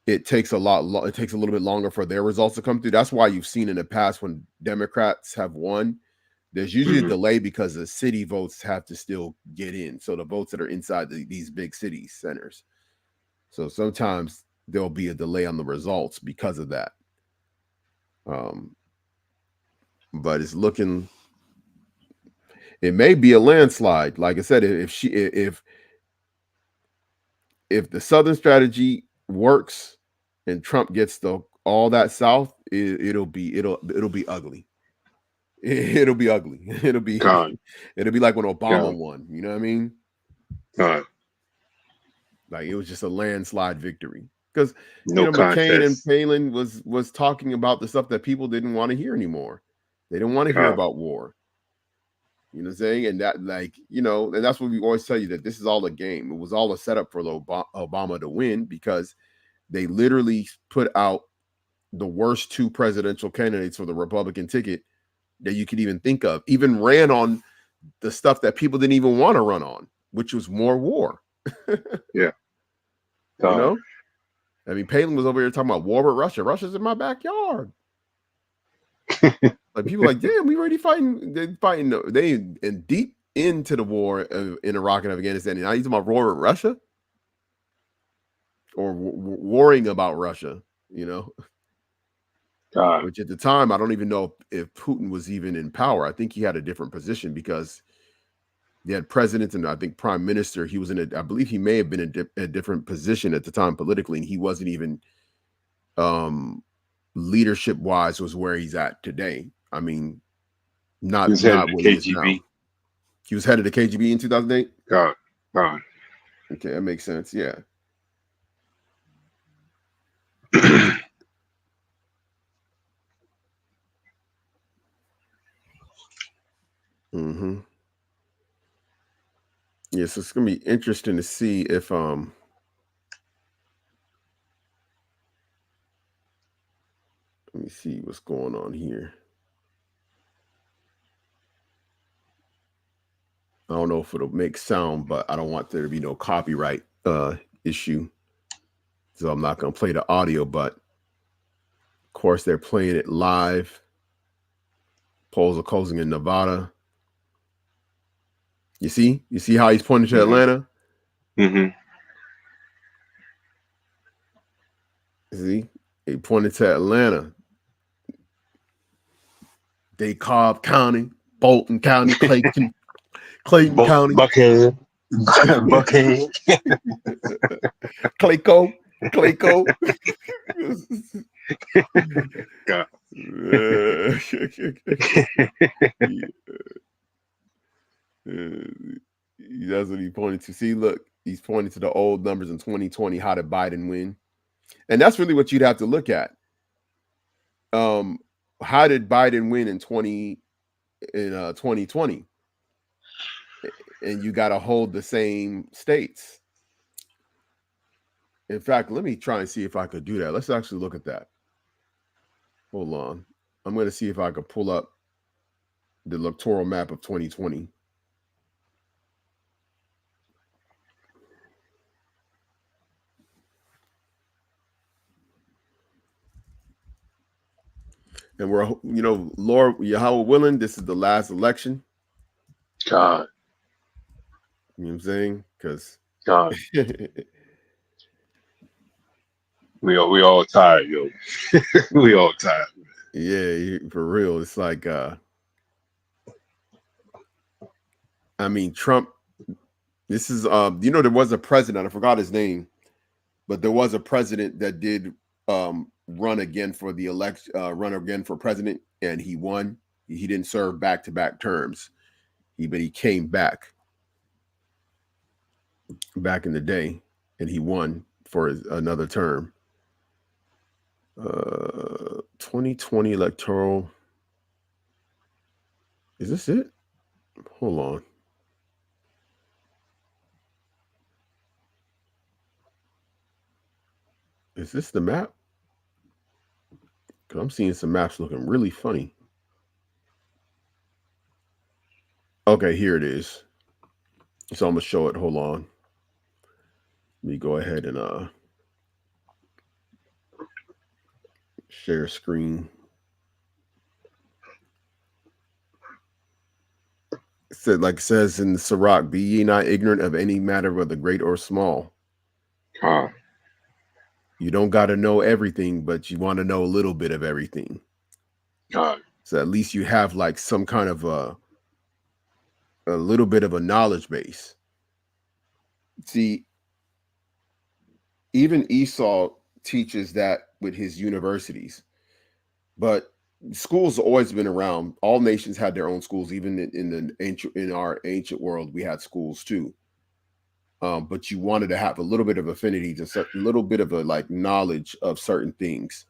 it takes it takes a little bit longer for their results to come through. That's why you've seen in the past when Democrats have won, there's usually a Hmm. delay because the city votes have to still get in. So the votes that are inside these big city centers. So sometimes there'll be a delay on the results because of that. Um, but it's looking, it may be a landslide. Like I said, if the Southern strategy works and Trump gets the all that South, it'll be ugly. It'll be ugly. God, It'll be like when Obama God, won. You know what I mean? God, Like it was just a landslide victory because no McCain and contest. Palin was talking about the stuff that people didn't want to hear anymore. They didn't want to hear God, about war. You know what I'm saying? And that, like, and that's what we always tell you that this is all a game. It was all a setup for Obama to win because they literally put out the worst two presidential candidates for the Republican ticket that you could even think of, even ran on the stuff that people didn't even want to run on, which was more war. yeah, you God, know? I mean, Palin was over here talking about war with Russia. Russia's in my backyard. Like people like, damn, we already fighting. They fighting. They and deep into the war in Iraq and Afghanistan. And now you talking about war with Russia or warring about Russia. You know, God. which at the time I don't even know if Putin was even in power. I think he had a different position because they had president and I think prime minister. He was in I believe he may have been in a different position at the time politically, and he wasn't even um leadership wise was where he's at today. I mean, He not was head of not the what he is now. KGB. He was head of the KGB in 2008. God, God. Okay, that makes sense. Yeah. hmm Yeah, so it's gonna be interesting to see if let me see what's going on here. I don't know if it'll make sound, but I don't want there to be no copyright issue. So I'm not gonna play the audio, but of course they're playing it live. Polls are closing in Nevada. You see how he's pointing to Hmm. Atlanta? Hmm. See, he pointed to Atlanta. DeKalb County, Bolton County, Clayton County, Buckhead. Buckhead. Clayco, Clayco. God. That's what he pointed to. See, look, he's pointing to the old numbers in 2020. How did Biden win? And that's really what you'd have to look at. Um, how did Biden win in 2020? And you got to hold the same states. In fact, let me try and see if I could do that. Let's actually look at that. Hold on. I'm going to see if I could pull up the electoral map of 2020. And we're, Lord Yahweh willing, this is the last election. God. You know what I'm saying? Because God. We all tired, yo. We all tired. yeah, for real. It's like I mean Trump, this is there was a president, I forgot his name, but there was a president that did run again for the election, run again for president, and he won. He didn't serve back-to-back terms. But he came back in the day, and he won for another term. 2020 electoral. Is this it? Hold on. Is this the map? 'Cause I'm seeing some maps looking really funny. Okay, here it is. So I'm gonna show it. Hold on. Let me go ahead and share screen. It said, like it says in the Sirach, be ye not ignorant of any matter, whether great or small. God, You don't got to know everything, but you want to know a little bit of everything. God, So at least you have like some kind of a little bit of a knowledge base. See, even Esau teaches that with his universities, but schools have always been around. All nations had their own schools. Even in the ancient, in our ancient world, we had schools too. But you wanted to have a little bit of affinity to a little bit of a like knowledge of certain things,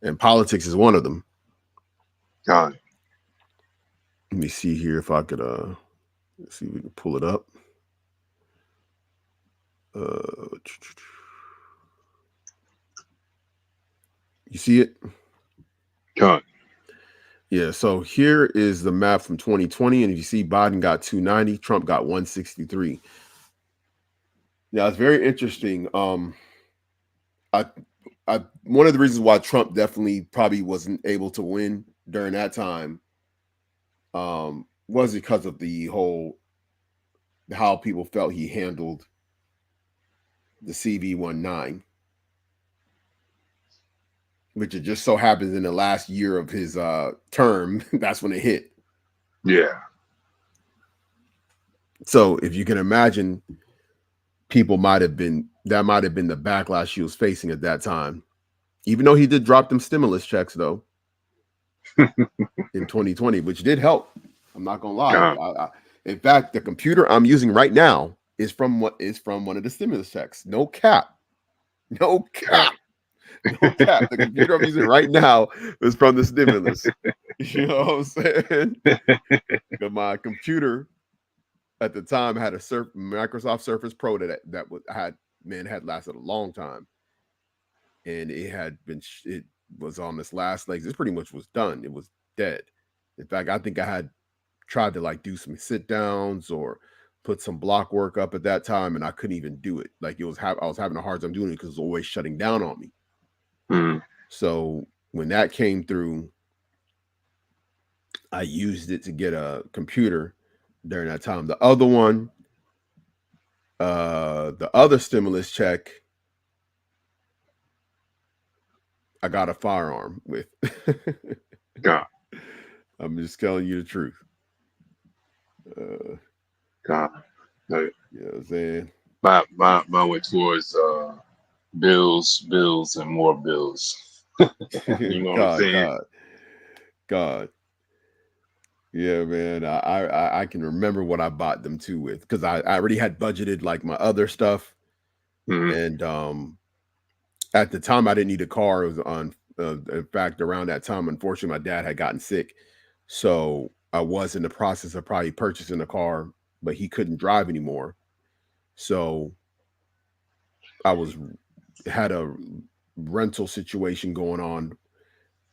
and politics is one of them. God. Let me see here if I could see if we can pull it up. Uh, you see it? God. Yeah. So here is the map from 2020, and if you see, Biden got 290, Trump got 163. Now it's very interesting. I, one of the reasons why Trump definitely probably wasn't able to win during that time, was because of the whole how people felt he handled the CV-19, which it just so happens in the last year of his term, that's when it hit. Yeah. So if you can imagine, people might have been that might have been the backlash he was facing at that time. Even though he did drop them stimulus checks though in 2020, which did help. I'm not gonna lie. God. In fact, the computer I'm using right now is from one of the stimulus checks. No cap. No God. cap. No cap. The computer I'm using right now is from the stimulus. You know what I'm saying? Because my computer at the time had a Microsoft Surface Pro that had lasted a long time, and it was on this last legs. It pretty much was done. It was dead. In fact, I think I had tried to like do some sit downs or put some block work up at that time, and I couldn't even do it. Like I was having a hard time doing it because it was always shutting down on me. Mm. So when that came through, I used it to get a computer during that time. The other stimulus check, I got a firearm with. God. I'm just telling you the truth. Uh, God. Like, you know what I'm saying? my went towards bills, and more bills. You know what I'm God, saying? God, God. Yeah, man. I can remember what I bought them too with, because I already had budgeted like my other stuff, Mm. and at the time I didn't need a car. It was on in fact around that time, unfortunately, my dad had gotten sick, so I was in the process of probably purchasing a car, but he couldn't drive anymore. So I was had a rental situation going on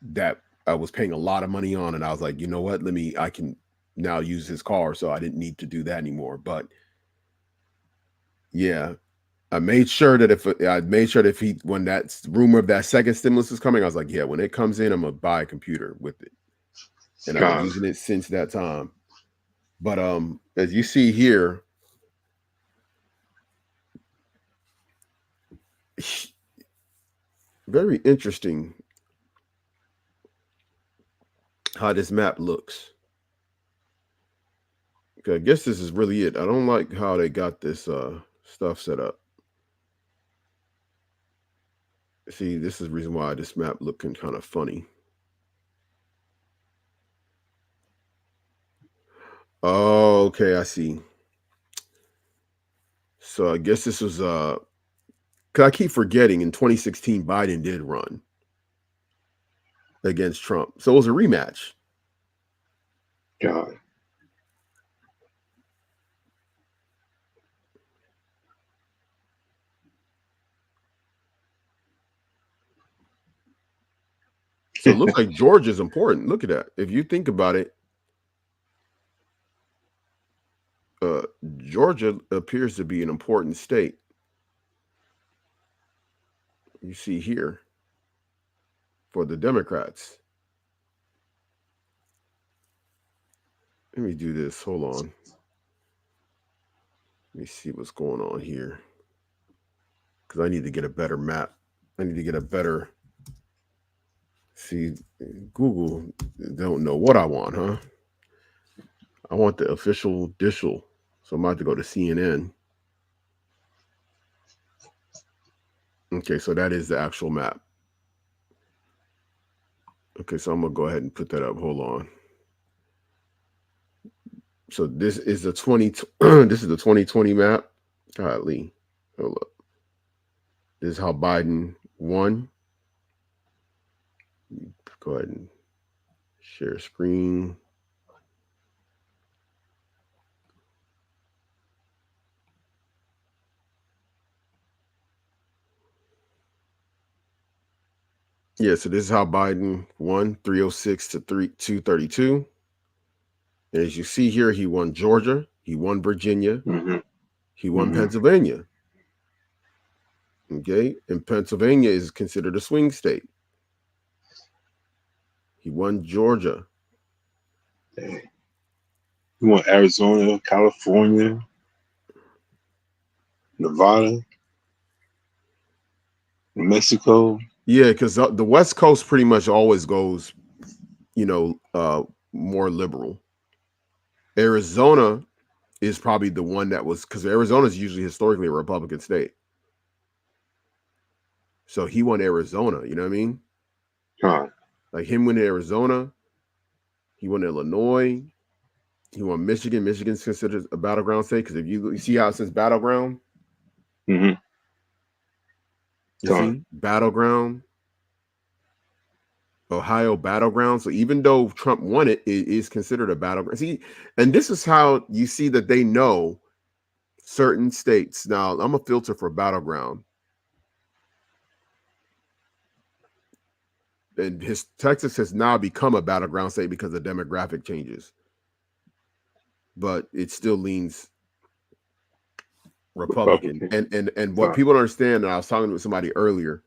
that I was paying a lot of money on, and I was like, you know what? I can now use his car, so I didn't need to do that anymore. But yeah, I made sure that if he when that rumor of that second stimulus is coming, I was like, yeah, when it comes in, I'm gonna buy a computer with it, and I've been God. using it since that time. But as you see here, very interesting how this map looks. Okay, I guess this is really it. I don't like how they got this stuff set up. See, this is the reason why this map looking kind of funny. Oh, okay, I see. So I guess this was cause I keep forgetting in 2016 Biden did run against Trump. So it was a rematch. God. So it looks like Georgia's important. Look at that. If you think about it, uh, Georgia appears to be an important state. You see here for the Democrats. Let me do this. Hold on. Let me see what's going on here. Because I need to get a better map. I need to get a better. See, Google don't know what I want, huh? I want the official dishel. So I'm about to go to CNN. Okay, so that is the actual map. Okay, so I'm gonna go ahead and put that up. Hold on. So this is the 20. This is the 2020 map. Golly, hold up. This is how Biden won. Go ahead and share screen. Yeah, so this is how Biden won, 306 to 232. And as you see here, he won Georgia, he won Virginia, he won Pennsylvania. Okay, and Pennsylvania is considered a swing state. He won Georgia. You want Arizona, California, Nevada, Mexico. Yeah, because the West Coast pretty much always goes, more liberal. Arizona is probably the one that was, because Arizona is usually historically a Republican state. So he won Arizona, you know what I mean? Like him winning Arizona, he won Illinois, he won Michigan. Michigan's considered a battleground state because if you see how it says battleground, you see battleground, Ohio battleground. So even though Trump won it, it is considered a battleground. See, and this is how you see that they know certain states. Now I'm a filter for battleground. And Texas has now become a battleground state because of demographic changes, but it still leans Republican. And what people don't understand, and I was talking with somebody earlier,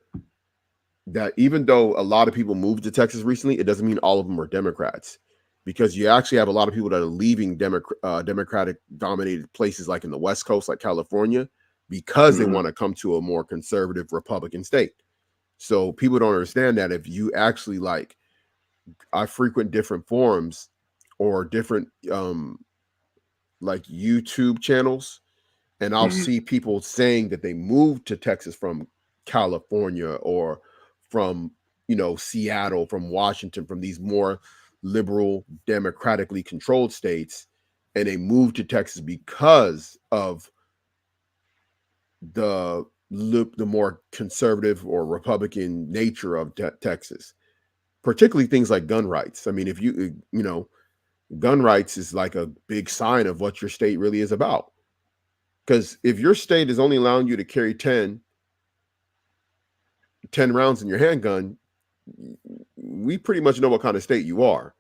that even though a lot of people moved to Texas recently, it doesn't mean all of them are Democrats, because you actually have a lot of people that are leaving Democratic dominated places like in the West Coast, like California, because they want to come to a more conservative Republican state. So people don't understand that if you actually I frequent different forums or different like YouTube channels, and I'll see people saying that they moved to Texas from California or from Seattle, from Washington, from these more liberal, democratically controlled states, and they moved to Texas because of the more conservative or Republican nature of Texas, particularly things like gun rights. I mean, if gun rights is like a big sign of what your state really is about. Because if your state is only allowing you to carry 10 rounds in your handgun, we pretty much know what kind of state you are.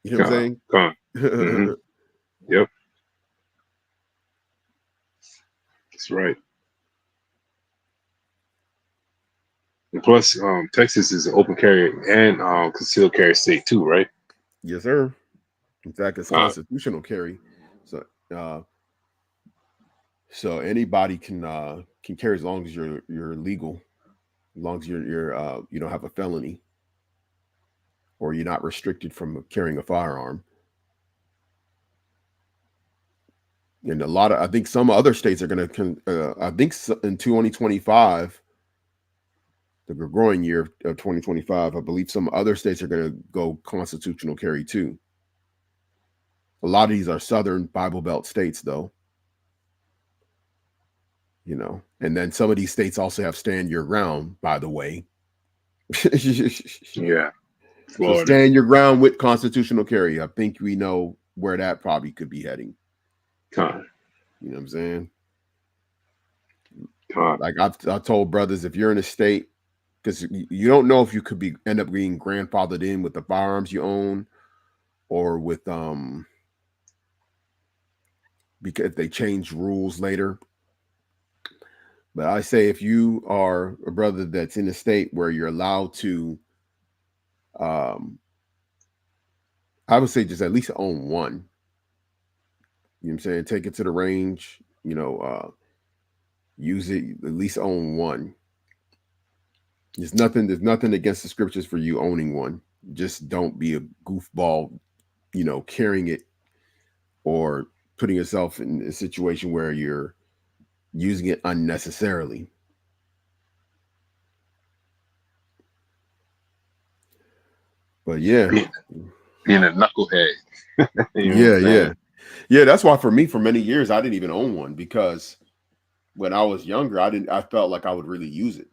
You know what I'm saying? Yep. That's right. And plus, Texas is an open carry and concealed carry state too, right? Yes, sir. In fact, it's constitutional carry. So anybody can carry as long as you're legal, as long as you're you don't have a felony or you're not restricted from carrying a firearm. And I think some other states are going to, I think in 2025, the growing year of 2025, I believe some other states are going to go constitutional carry too. A lot of these are Southern Bible Belt states, though. And then some of these states also have stand your ground, by the way. Yeah. So stand your ground with constitutional carry. I think we know where that probably could be heading. You know what I'm saying? Like I've told brothers, if you're in a state because you don't know if you could be end up being grandfathered in with the firearms you own, or with because if they change rules later. But I say if you are a brother that's in a state where you're allowed to, um, I would say just at least own one. You know what I'm saying? Take it to the range, use it, at least own one. There's nothing against the scriptures for you owning one. Just don't be a goofball, carrying it or putting yourself in a situation where you're using it unnecessarily. But yeah. being, being a knucklehead. You know what I'm Yeah, saying? yeah. Yeah, that's why for me, for many years, I didn't even own one because when I was younger, I felt like I would really use it.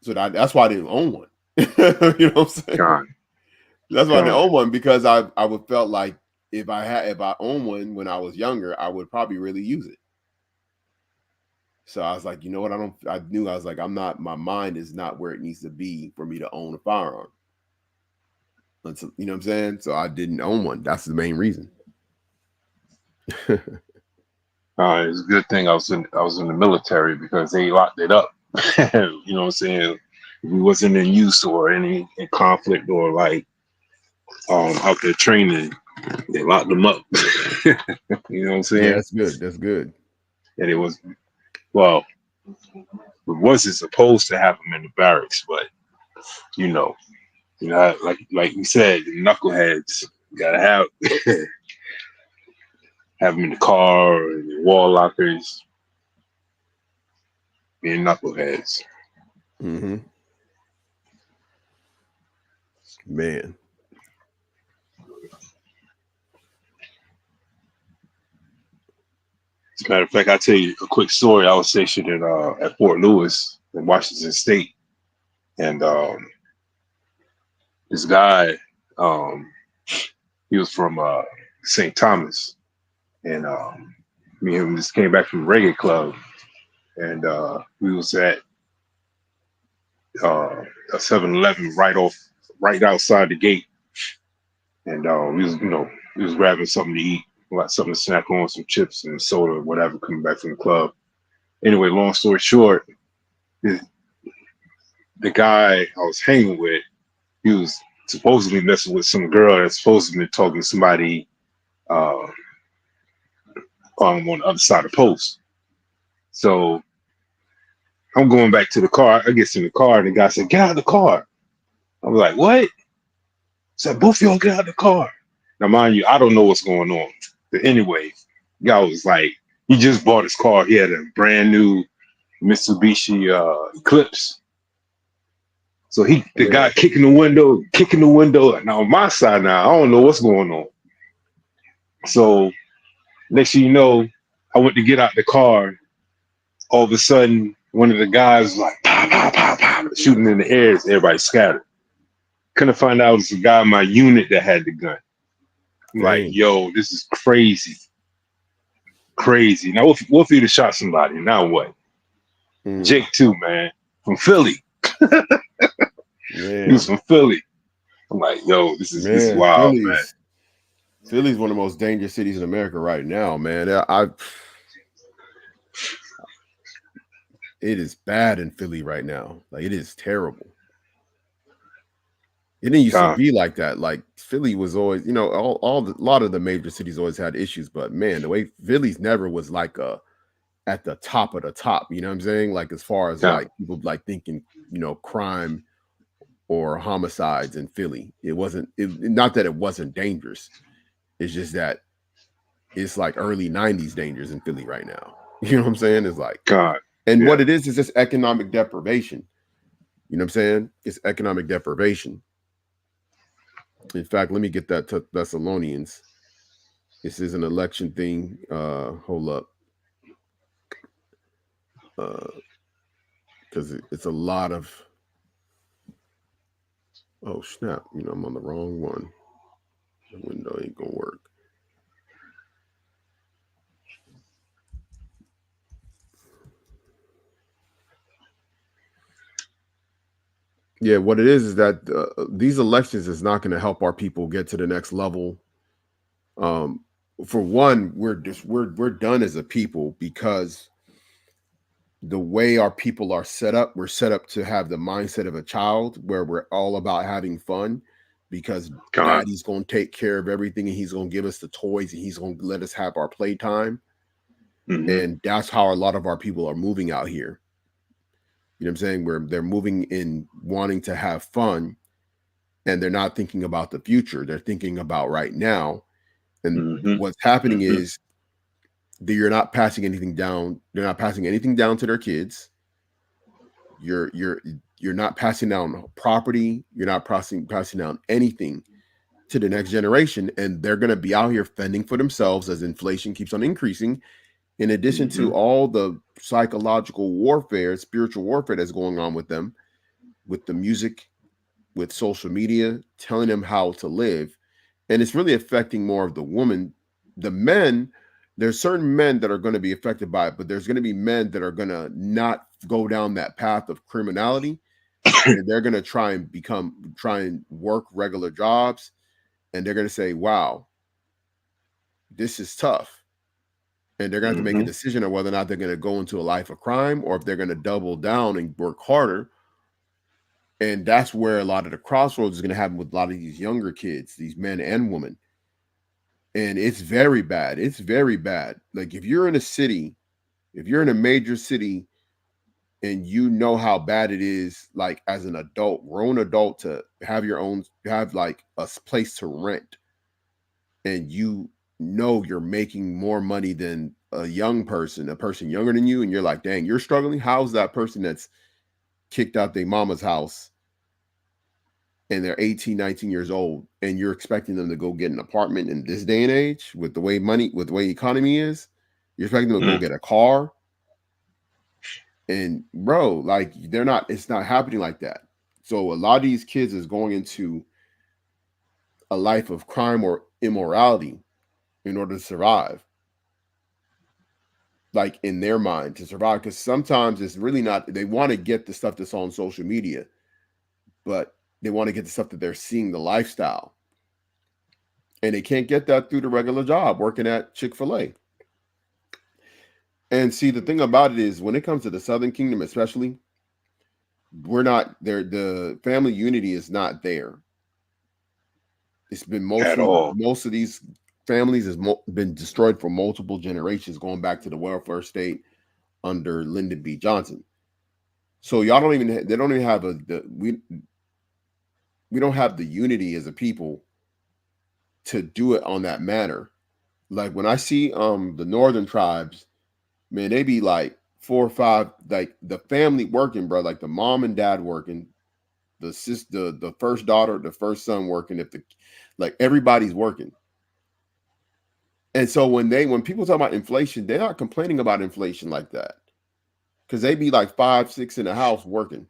So that's why I didn't own one. You know what I'm saying? Gone, That's why I didn't gone. own one because I would felt like if I owned one when I was younger, I would probably really use it. So I was like, you know what? I knew I was like, my mind is not where it needs to be for me to own a firearm. Until, you know what I'm saying? So I didn't own one. That's the main reason. It's a good thing I was in the military because they locked it up. You know what I'm saying? If we wasn't in use or any in conflict or like out there training, they locked them up. You know what I'm Yeah, saying? that's good. That's good. And it was, well, it wasn't supposed to have them in the barracks, but you know, like we said, the knuckleheads gotta have them in the car or in the wall lockers, being knuckleheads. Hmm. Man. As a matter of fact, I'll tell you a quick story. I was stationed at Fort Lewis in Washington State, and this guy, um, he was from St. Thomas, and me and him just came back from the reggae club, and we was at a 7-Eleven right outside the gate, and we was grabbing something to eat, like something to snack on, some chips and soda, whatever, coming back from the club. Anyway, long story short, the, the guy I was hanging with, he was supposedly messing with some girl that's supposed to be talking to somebody uh, on the other side of the post. So I'm going back to the car. I get in the car, and the guy said, "Get out of the car." I was like, "What?" He said, "Both of y'all get out of the car." Now, mind you, I don't know what's going on. But anyway, the guy was like, he just bought his car. He had a brand new Mitsubishi Eclipse. So the guy Yeah. kicking the window. Now on my side now, I don't know what's going on. So next thing you know, I went to get out the car. All of a sudden, one of the guys was like, pow, pow, pow, pow, shooting in the air as everybody scattered. Couldn't find out it was the guy in my unit that had the gun. I'm like, Dang. yo, this is crazy. Crazy. Now, what if he'd have shot somebody? Now what? Mm, Jake, too, man. From Philly. He was man. from Philly. I'm like, yo, this is Man, wild, man. Philly's one of the most dangerous cities in America right now, man. It is bad in Philly right now. Like it is terrible. It didn't used to God, be like that. Like Philly was always, a lot of the major cities always had issues, but man, the way Philly's never was like at the top of the top. You know what I'm saying? Like as far as God, like people like thinking, crime or homicides in Philly. It wasn't. Not that it wasn't dangerous. It's just that it's like early '90s dangers in Philly right now. You know what I'm saying? It's like, God. and Yeah. what it is just economic deprivation. You know what I'm saying? It's economic deprivation. In fact, let me get that to Thessalonians. This is an election thing. Hold up. Because it's a lot of, oh snap, I'm on the wrong one. The window ain't gonna work. Yeah, what it is that these elections is not going to help our people get to the next level. Um, for one, we're done as a people because the way our people are set up, we're set up to have the mindset of a child where we're all about having fun because God. daddy's going to take care of everything and he's going to give us the toys and he's going to let us have our playtime. Hmm. And that's how a lot of our people are moving out here. You know what I'm saying? Where they're moving in wanting to have fun and they're not thinking about the future. They're thinking about right now. And Hmm. what's happening Hmm. is that you're not passing anything down. They're not passing anything down to their kids. You're not passing down property. You're not passing down anything to the next generation, and they're going to be out here fending for themselves as inflation keeps on increasing. In addition Hmm. to all the psychological warfare, spiritual warfare that's going on with them, with the music, with social media, telling them how to live, and it's really affecting more of the woman. The men, there's certain men that are going to be affected by it, but there's going to be men that are going to not go down that path of criminality, and they're going to try and work regular jobs, and they're going to say, wow, this is tough, and they're going to have to make a Hmm. decision on whether or not they're going to go into a life of crime or if they're going to double down and work harder. And that's where a lot of the crossroads is going to happen with a lot of these younger kids, these men and women. And it's very bad. It's very bad. Like if you're in a city, if you're in a major city and you know how bad it is, like as an adult, grown adult, to have your own, have like place to rent, and you know you're making more money than a young person, a person younger than you, and you're like, dang, you're struggling. How's that person that's kicked out their mama's house and they're 18, 19 years old, and you're expecting them to go get an apartment in this day and age with the way money, with the way economy is? You're expecting them to go Mm. get a car. And bro, like they're not, it's not happening like that. So a lot of these kids is going into a life of crime or immorality in order to survive, like in their mind to survive. Because sometimes it's really not, they want to get the stuff that's on social media, but they want to get the stuff that they're seeing, the lifestyle. And they can't get that through the regular job working at Chick-fil-A. And see, the thing about it is when it comes to the Southern Kingdom, especially, we're not there. The family unity is not there. It's been At mostly, all. most of these families has been destroyed for multiple generations, going back to the welfare state under Lyndon B. Johnson. So y'all don't even, they don't even have we don't have the unity as a people to do it on that manner. Like when I see the northern tribes, man, they be like four or five, like the family working, bro, like the mom and dad working, the sister, the first daughter, the first son working, if the, like everybody's working. And so when people talk about inflation, they're not complaining about inflation like that. Because they be like five, six in the house working.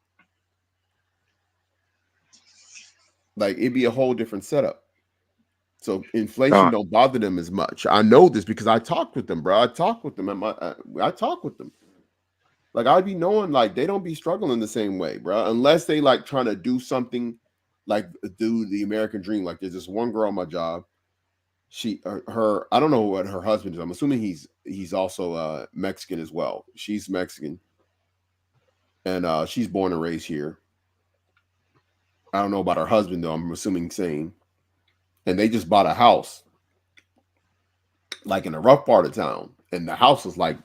Like it'd be a whole different setup. So inflation God. don't bother them as much. I know this because I talked with them, bro. I talk with them at I talk with them. Like I'd be knowing like they don't be struggling the same way, bro. Unless they like trying to do something like do the American dream. Like there's this one girl on my job. She her I don't know what her husband is. I'm assuming he's also Mexican as well. She's Mexican and she's born and raised here. I don't know about her husband though. I'm assuming same. And they just bought a house like in a rough part of town, and the house was like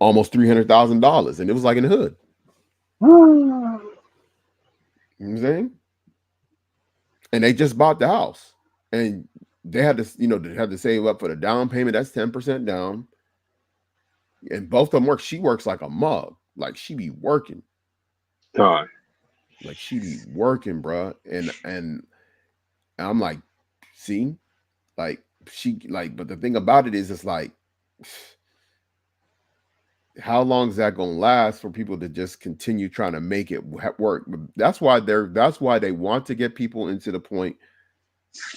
almost $300,000, and it was like in the hood. You know what I'm saying? And they just bought the house, and they had to, they had to save up for the down payment. That's 10% down, and both of them work. She works like a mug, like she be working, God. like she be working, bruh. And I'm like, see, like she like, but the thing about it is, it's like, how long is that going to last for people to just continue trying to make it work? That's why they want to get people into the point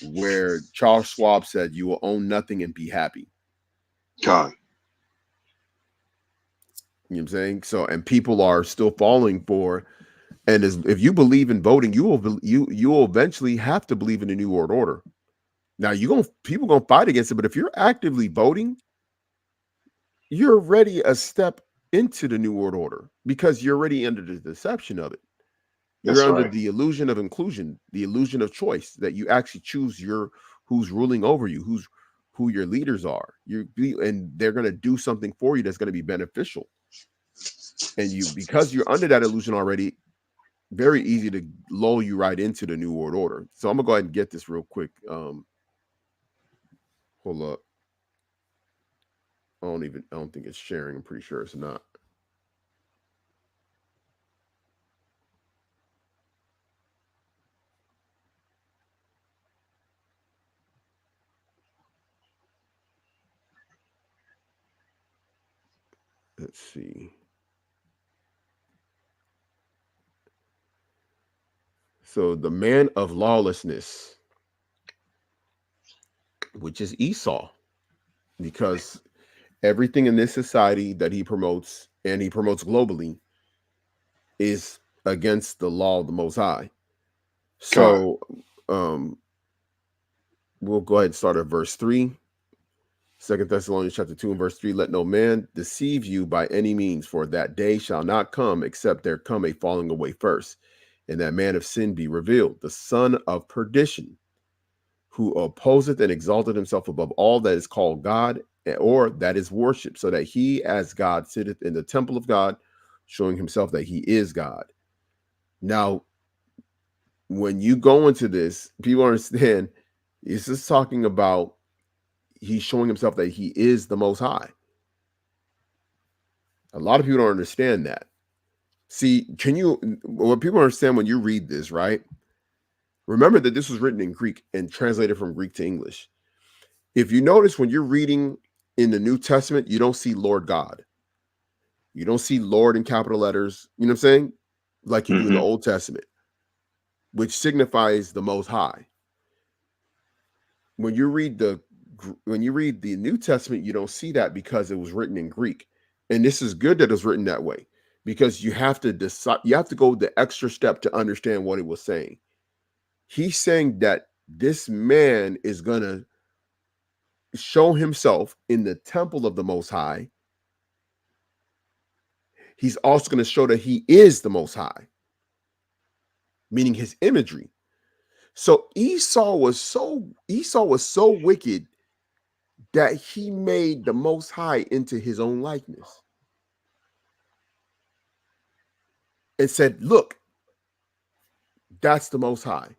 where Charles Schwab said you will own nothing and be happy. God. You know what I'm saying? So, and people are still falling for And if you believe in voting, you will eventually have to believe in the New World Order. Now people gonna fight against it, but if you're actively voting, you're already a step into the New World Order because you're already under the deception of it. You're That's under right. the illusion of inclusion, the illusion of choice, that you actually choose who's ruling over you, who your leaders are. And they're gonna do something for you that's gonna be beneficial. And because you're under that illusion already, very easy to lull you right into the New World Order. So I'm gonna go ahead and get this real quick. Hold up. I don't think it's sharing. I'm pretty sure it's not. Let's see. So the man of lawlessness, which is Esau, because everything in this society that he promotes and he promotes globally is against the law of the Most High. God. So we'll go ahead and start at verse 3. 2 Thessalonians chapter 2 and verse 3, let no man deceive you by any means, for that day shall not come except there come a falling away first, and that man of sin be revealed, the son of perdition, who opposeth and exalted himself above all that is called God or that is worshipped, so that he as God sitteth in the temple of God, showing himself that he is God. Now, when you go into this, people understand this is talking about he's showing himself that he is the Most High. A lot of people don't understand that. See, what people understand when you read this, right? Remember that this was written in Greek and translated from Greek to English. If you notice when you're reading in the New Testament, you don't see Lord God. You don't see Lord in capital letters, you know what I'm saying? Like you do in the Mm-hmm. Old Testament, which signifies the Most High. When you read the New Testament, you don't see that because it was written in Greek. And this is good that it's written that way because you have to decide, you have to go the extra step to understand what it was saying. He's saying that this man is going to show himself in the temple of the Most High. He's also going to show that he is the Most High, meaning his imagery. So Esau was so wicked that he made the Most High into his own likeness and said, "Look, that's the Most High."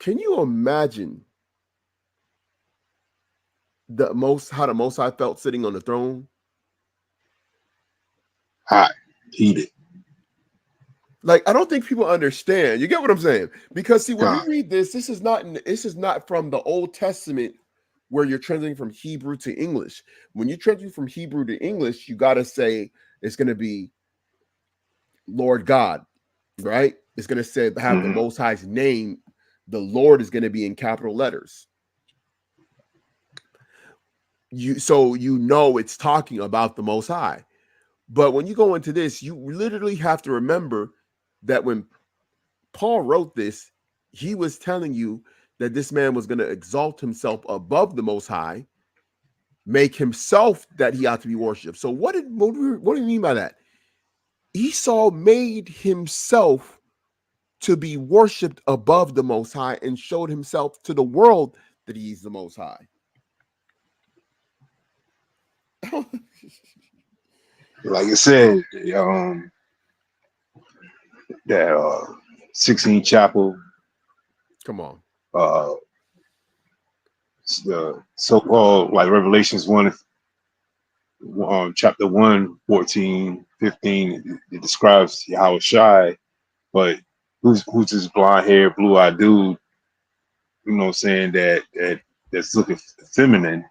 Can you imagine how the Most High felt sitting on the throne? Hot. Heated. Like, I don't think people understand. You get what I'm saying? Because see, when we God. read this is not from the Old Testament where you're translating from Hebrew to English. When you translate from Hebrew to English, you got to say it's going to be Lord God, right? It's going to say have the Mm-hmm. Most High's name. The Lord is going to be in capital letters. So you know it's talking about the Most High. But when you go into this, you literally have to remember that when Paul wrote this, he was telling you that this man was going to exalt himself above the Most High, make himself that he ought to be worshipped. So what do you mean by that? Esau made himself to be worshipped above the Most High and showed himself to the world that he's the Most High. Like I said, that 16 chapel, Come on. uh, the so-called like Revelations 1, chapter 1, 14, 15, it describes Yahawashi, but who's this blonde hair, blue eyed dude, you know what I'm saying, that's looking feminine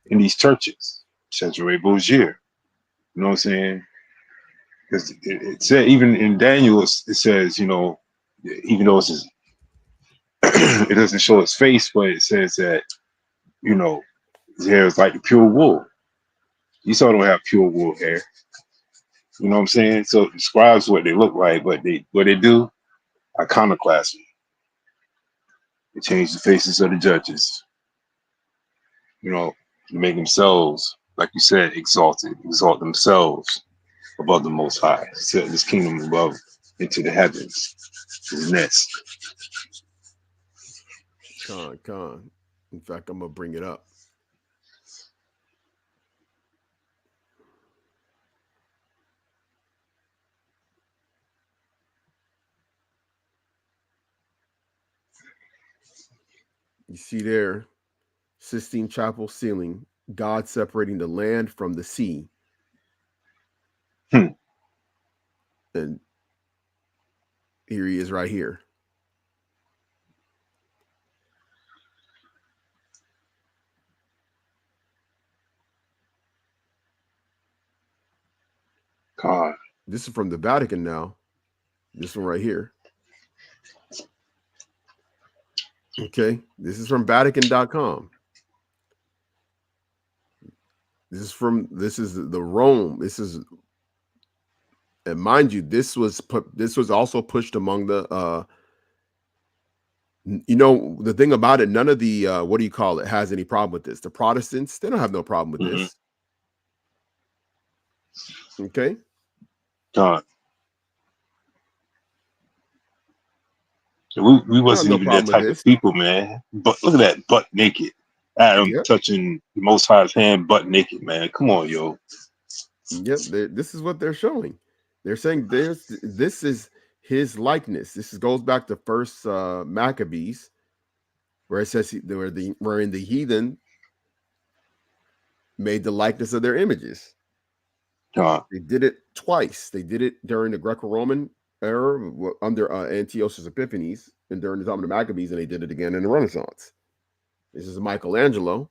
in these churches, Cesare Borgia, you know what I'm saying? Because it said, even in Daniel, it says, you know, even though it doesn't show his face, but it says that, you know, his hair is like the pure wool. Esau don't have pure wool hair. You know what I'm saying? So it describes what they look like, but what they do, iconoclasm. They change the faces of the judges, you know, to make themselves, like you said, exalted, exalt themselves above the Most High, set this kingdom above into the heavens, his nest. Con. In fact, I'm gonna bring it up. You see there, Sistine Chapel ceiling, God separating the land from the sea, Hmm. and here he is right here. God. This is from the Vatican now. This one right here. Okay, this is from Vatican.com. This is the Rome. This is, and mind you, this was also pushed among the you know, the thing about it, none of the what do you call it has any problem with this. The Protestants, they don't have no problem with Mm-hmm. this. Okay, God. We they don't have wasn't no even that problem with type of this. people, man. But look at that, butt naked. Adam Yep, touching the Most High's hand, butt naked, man. Come on, yo. yep. This is what they're showing. They're saying this is his likeness. Goes back to First Maccabees, where it says wherein the heathen made the likeness of their images. God. They did it twice. They did it during the Greco-Roman era under Antiochus Epiphanes, and during the time of the Maccabees, and they did it again in the Renaissance. This is Michelangelo,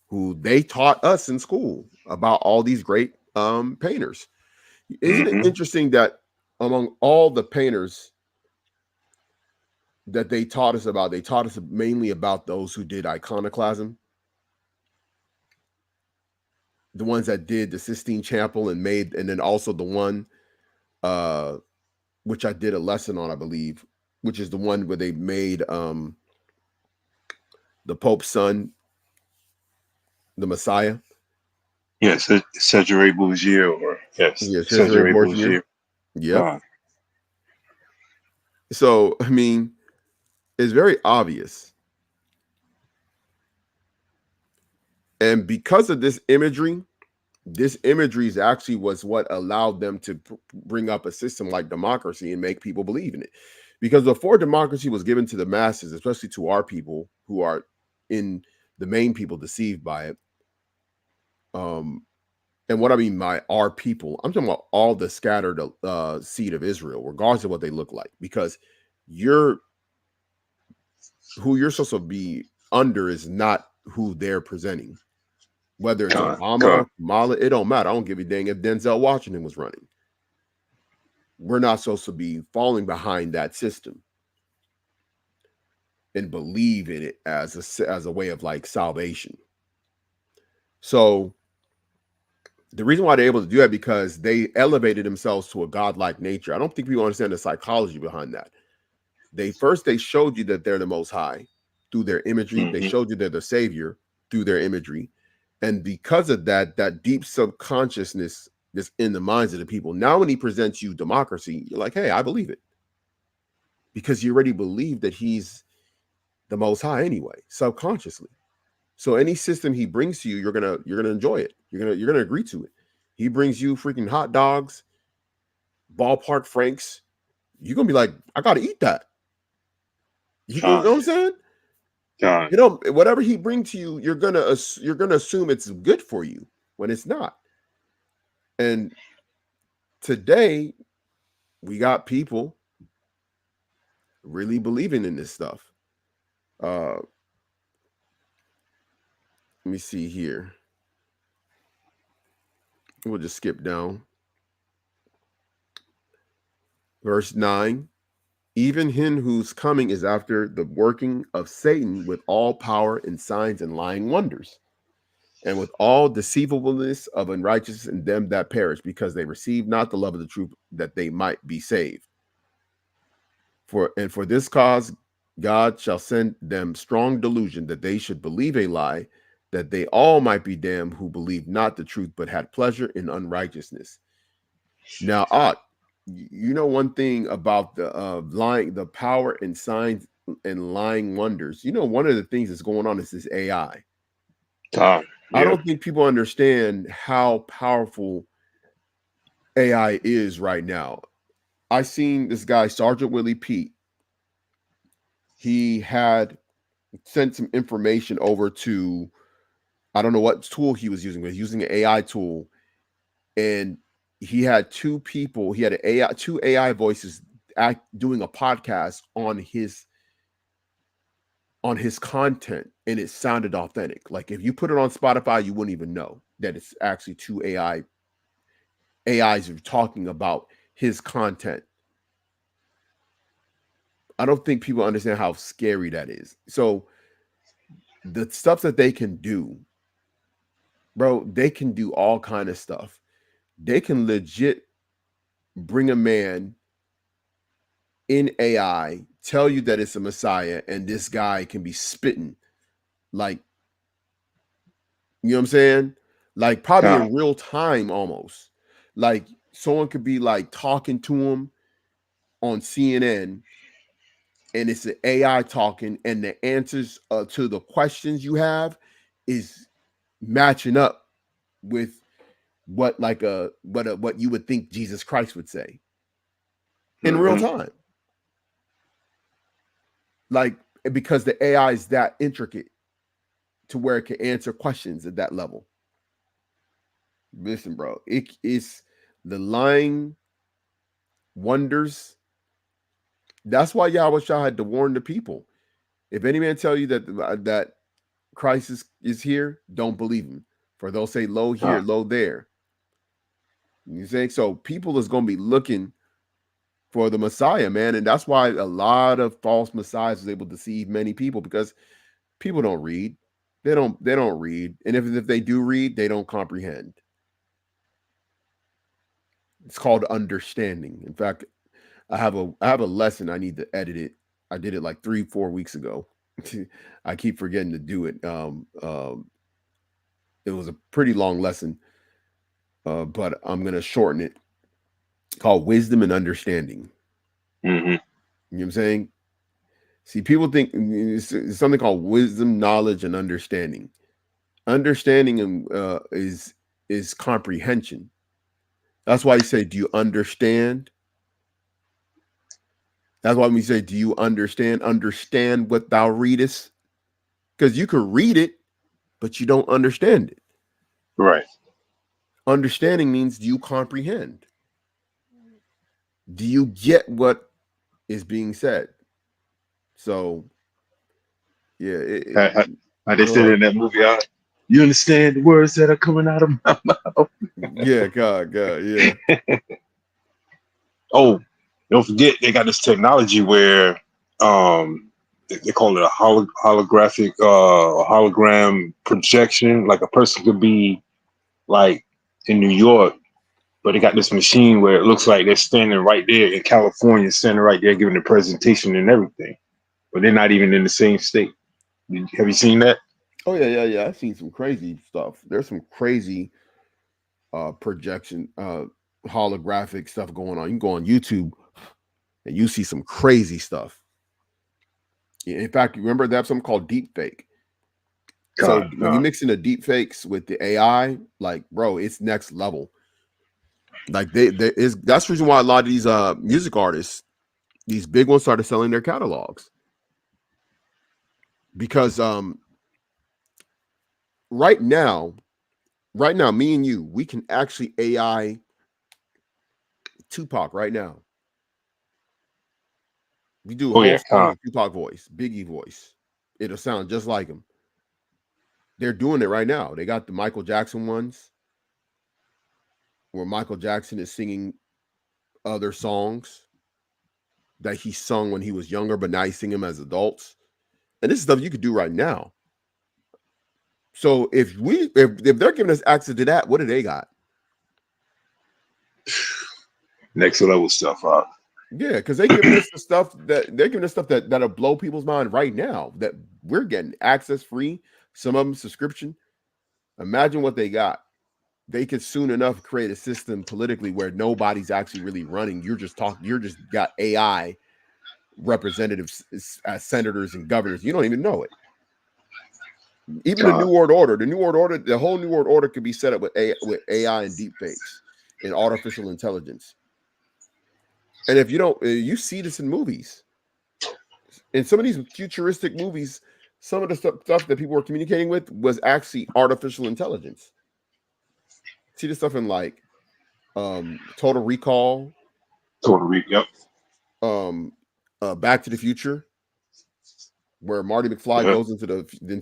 who they taught us in school about all these great painters. Isn't it Mm-hmm. interesting that among all the painters that they taught us about, they taught us mainly about those who did iconoclasm, the ones that did the Sistine Chapel and then also the one uh which I did a lesson on, I believe, which is the one where they made the Pope's son the Messiah. Yes, Cesare Borgia, or yes, Yeah, Cesare Cesare Borgia. Borgia. Yep. God. So I mean, it's very obvious, and because of this imagery is actually was what allowed them to bring up a system like democracy and make people believe in it. Because before democracy was given to the masses, especially to our people who are in the main people deceived by it, um, and what I mean by our people, I'm talking about all the scattered seed of Israel, regardless of what they look like, because you're who you're supposed to be under is not who they're presenting. Whether it's God. God. Obama, Kamala, it don't matter. I don't give a dang if Denzel Washington was running. We're not supposed to be falling behind that system and believe in it as a way of like salvation. So the reason why they're able to do that because they elevated themselves to a godlike nature. I don't think people understand the psychology behind that. They showed you that they're the most high through their imagery. They Mm-hmm. showed you they're the savior through their imagery. And because of that, that deep subconsciousness that's in the minds of the people. Now, when he presents you democracy, you're like, hey, I believe it. Because you already believe that he's the most high anyway, subconsciously. So any system he brings to you, you're gonna enjoy it. You're gonna agree to it. He brings you freaking hot dogs, ballpark franks. You're gonna be like, I gotta eat that. You God. know what I'm saying? God. You know, whatever he brings to you, you're gonna assume it's good for you when it's not. And today we got people really believing in this stuff. Let me see here. We'll just skip down. Verse 9. Even him whose coming is after the working of Satan with all power and signs and lying wonders. and with all deceivableness of unrighteousness in them that perish, because they receive not the love of the truth, that they might be saved. For this cause God shall send them strong delusion, that they should believe a lie, that they all might be damned who believed not the truth, but had pleasure in unrighteousness. Now, you know one thing about the lying, the power and signs and lying wonders. You know, one of the things that's going on is this AI. I Yeah. don't think people understand how powerful AI is right now. I seen this guy, Sergeant Willie Pete. He had sent some information over to, I don't know what tool he was using, but he's using an AI tool, and he had two people. He had an AI, two AI voices doing a podcast on his content, and it sounded authentic. Like if you put it on Spotify, you wouldn't even know that it's actually two AIs are talking about his content. I don't think people understand how scary that is. So the stuff that they can do, bro, they can do all kind of stuff. They can legit bring a man in AI, tell you that it's a messiah, and this guy can be spitting like, you know what I'm saying? Like probably Con. in real time almost. Like someone could be like talking to him on CNN, and it's an AI talking, and the answers to the questions you have is matching up with what you would think Jesus Christ would say in real Mm-hmm. time. Like because the AI is that intricate to where it can answer questions at that level. Listen, bro, it is the lying wonders. That's why Yahweh Shah had to warn the people. If any man tell you that Christ is here, don't believe him. For they'll say, lo here, Con. lo there. You saying so people is gonna be looking for the Messiah, man. And that's why a lot of false messiahs was able to deceive many people, because people don't read. They don't read. And if they do read, they don't comprehend. It's called understanding. In fact, I have a lesson. I need to edit it. I did it like 3-4 weeks ago. I keep forgetting to do it. It was a pretty long lesson, but I'm gonna shorten it. Called wisdom and understanding. Mm-hmm. You know what I'm saying? See, people think it's something called wisdom, knowledge, and understanding. Understanding is comprehension. That's why you say, "Do you understand?" That's why we say, "Do you understand?" Understand what thou readest, because you can read it, but you don't understand it. Right. Understanding means, do you comprehend? Do you get what is being said? So, yeah, How they go said ahead. in that movie, you understand the words that are coming out of my mouth? Yeah, God, yeah. Oh, don't forget they got this technology where they call it a holographic hologram projection. Like a person could be like in New York, but they got this machine where it looks like they're standing right there in California, standing right there giving the presentation and everything, but they're not even in the same state. Have you seen that? Oh yeah. I've seen some crazy stuff. There's some crazy projection, holographic stuff going on. You can go on YouTube and you see some crazy stuff. In fact, you remember they have something called deep fake. So God, when you mix in the deep fakes with the AI, like bro, it's next level. Like they is that's the reason why a lot of these music artists, these big ones, started selling their catalogs. Because right now, me and you, we can actually AI Tupac right now. We do a oh whole yeah, song God, with Tupac voice, Biggie voice. It'll sound just like him. They're doing it right now. They got the Michael Jackson ones where Michael Jackson is singing other songs that he sung when he was younger, but now he's singing them as adults. And this is stuff you could do right now. So if they're giving us access to that, what do they got? Next level stuff up. Yeah, because they're giving us stuff that'll blow people's mind right now. That we're getting access free. Some of them subscription. Imagine what they got. They could soon enough create a system politically where nobody's actually really running. You're just talking. You're just got AI representatives as senators and governors. You don't even know it. Even the New World Order, the whole New World Order could be set up with AI and deep fakes and artificial intelligence. And if you don't, you see this in movies. In some of these futuristic movies, some of the stuff that people were communicating with was actually artificial intelligence. See the stuff in like Total Recall, Yep. Back to the Future, where Marty McFly goes into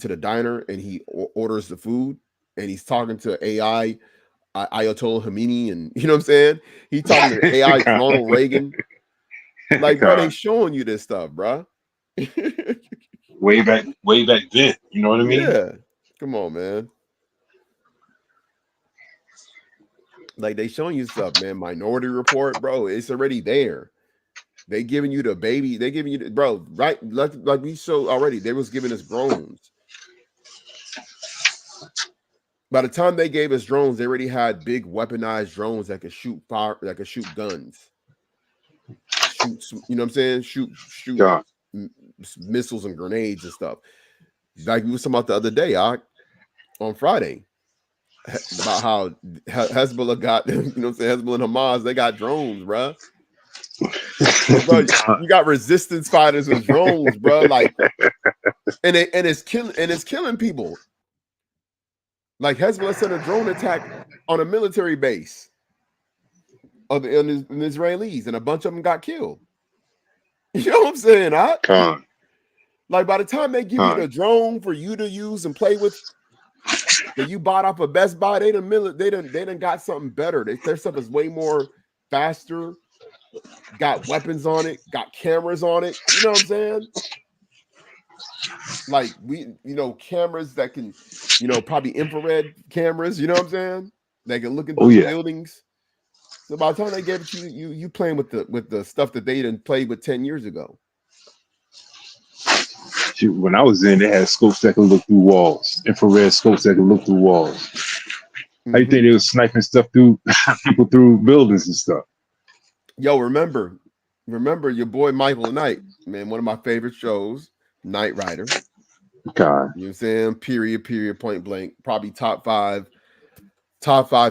the diner and he orders the food and he's talking to AI Ayatollah Khomeini, and you know what I'm saying? He talking to AI Ronald Reagan. Like, bro, they showing you this stuff, bro. way back then. You know what I mean? Yeah. Come on, man. Like they showing you stuff, man. Minority Report, bro. It's already there. They giving you the baby. They giving you the bro, right? Like we showed already. They was giving us drones. By the time they gave us drones, they already had big weaponized drones that could shoot fire, that could shoot guns, shoot. You know what I'm saying? Shoot missiles and grenades and stuff. Like we was talking about the other day, on Friday, about how Hezbollah got, you know what I'm saying? Hezbollah and Hamas, they got drones, bro. Bro, you got resistance fighters with drones, bro. Like, and it's killing people. Like Hezbollah sent a drone attack on a military base of the Israelis, and a bunch of them got killed. You know what I'm saying? Like by the time they give you the drone for you to use and play with, that you bought off of Best Buy, they done got something better. Their stuff is way more faster, got weapons on it, got cameras on it. You know what I'm saying? Like cameras that can, probably infrared cameras, you know what I'm saying? They can look into buildings. So by the time they gave it to you, you playing with the stuff that they didn't play with 10 years ago. When I was in, they had scopes that could look through walls, infrared scopes that could look through walls. How you think they was sniping stuff through people through buildings and stuff? Yo, remember your boy Michael Knight, man, one of my favorite shows, Knight Rider. God. You know what I'm saying? Period, point blank. Probably top five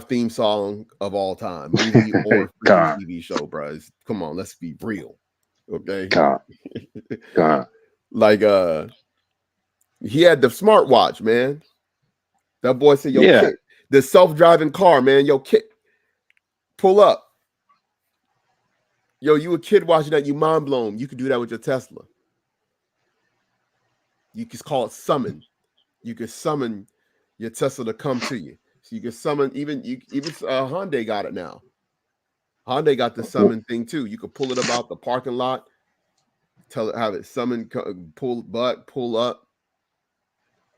theme song of all time, movie or freaking TV show, bro. Come on, let's be real. Okay. God. Like he had the smartwatch, man. That boy said, yo, kid, the self-driving car, man. Yo, kid, pull up. Yo, you a kid watching that, you mind blown. You could do that with your Tesla. You can call it summon. You can summon your Tesla to come to you. So you can summon even Hyundai got it now. Hyundai got the summon thing too. You could pull it about the parking lot, tell it, have it summon, pull up.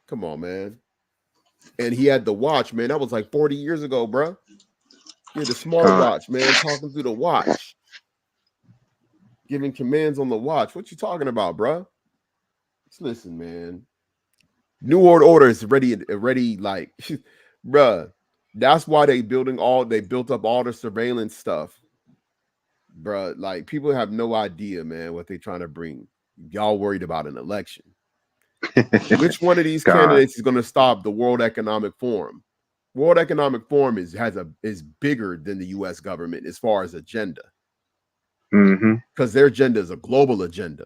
Come on, man. And he had the watch, man. That was like 40 years ago, bro. He had the smartwatch, man, talking through the watch, giving commands on the watch. What you talking about, bro? Just listen, man. New World Order is already like, bruh. That's why they built up all the surveillance stuff, bruh. Like people have no idea, man, what they're trying to bring. Y'all worried about an election. Which one of these candidates is going to stop the World Economic Forum? World Economic Forum is bigger than the U.S. government as far as agenda, because their agenda is a global agenda.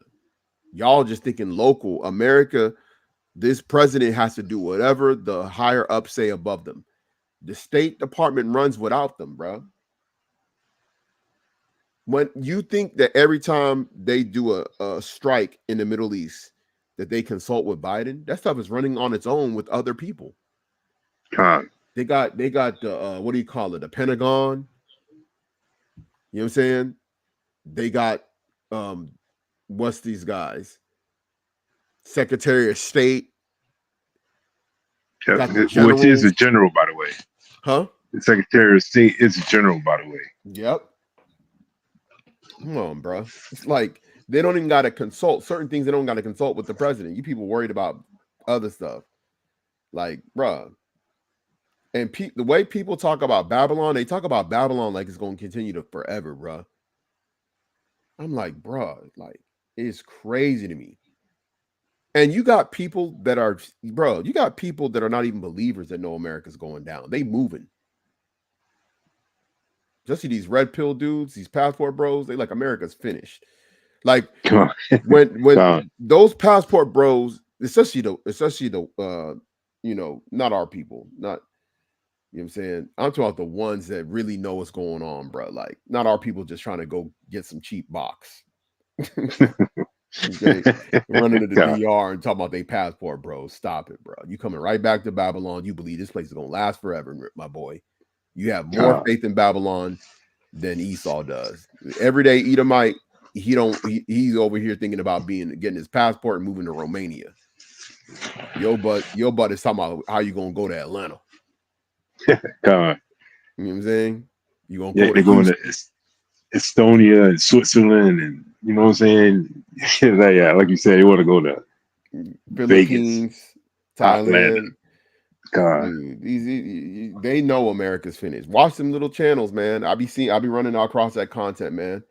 Y'all just thinking local. America, this president has to do whatever the higher up say above them. The State Department runs without them, bro. When you think that every time they do a strike in the Middle East that they consult with Biden, that stuff is running on its own with other people. They got the what do you call it? The Pentagon. You know what I'm saying? They got what's these guys? Secretary of State. Yeah, got the which is a generals, general, by the way. huh? The Secretary of State is a general, by the way. Yep. Come on, bro. It's like they don't even got to consult certain things. They don't got to consult with the president. You people worried about other stuff, like, bro. And the way people talk about Babylon, they talk about Babylon like it's going to continue to forever, bro. I'm like, bro, like it's crazy to me. And you got people that are, bro, you got people that are not even believers that know America's going down. They moving. Just see these red pill dudes, these passport bros, they like America's finished. Like Come on. when those passport bros, especially the you know, not our people, not you know what I'm saying? I'm talking about the ones that really know what's going on, bro. Like, not our people just trying to go get some cheap box. Okay. Running to the God, DR and talking about they passport, bro. Stop it, bro. You coming right back to Babylon. You believe this place is gonna last forever, my boy. You have more God. faith in Babylon than Esau does. Everyday Edomite, he's over here thinking about getting his passport and moving to Romania. Your butt is talking about how you gonna go to Atlanta. God. You know what I'm saying? You gonna Yeah, go to they're going to Houston, Estonia and Switzerland, and you know what I'm saying? Yeah, like you said, you want to go to Vegas, Philippines, Atlanta. Thailand. God, Dude, they know America's finished. Watch them little channels, man. I be running across that content, man.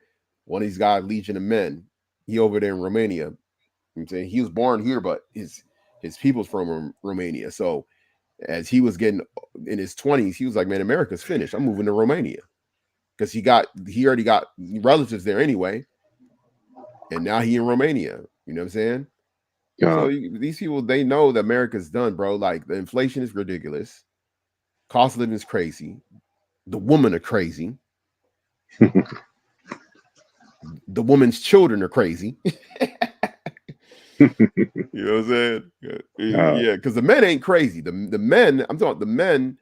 One of these guys, Legion of Men, he over there in Romania. You know what I'm saying he was born here, but his people's from Romania. So as he was getting in his 20s, he was like, "Man, America's finished. I'm moving to Romania." Because he already got relatives there anyway, and now he in Romania. You know what I'm saying? So God. these people, they know that America's done, bro. Like the inflation is ridiculous, cost of living is crazy, the women are crazy, the woman's children are crazy. You know what I'm saying? God. Yeah, because the men ain't crazy. The men, I'm talking, the men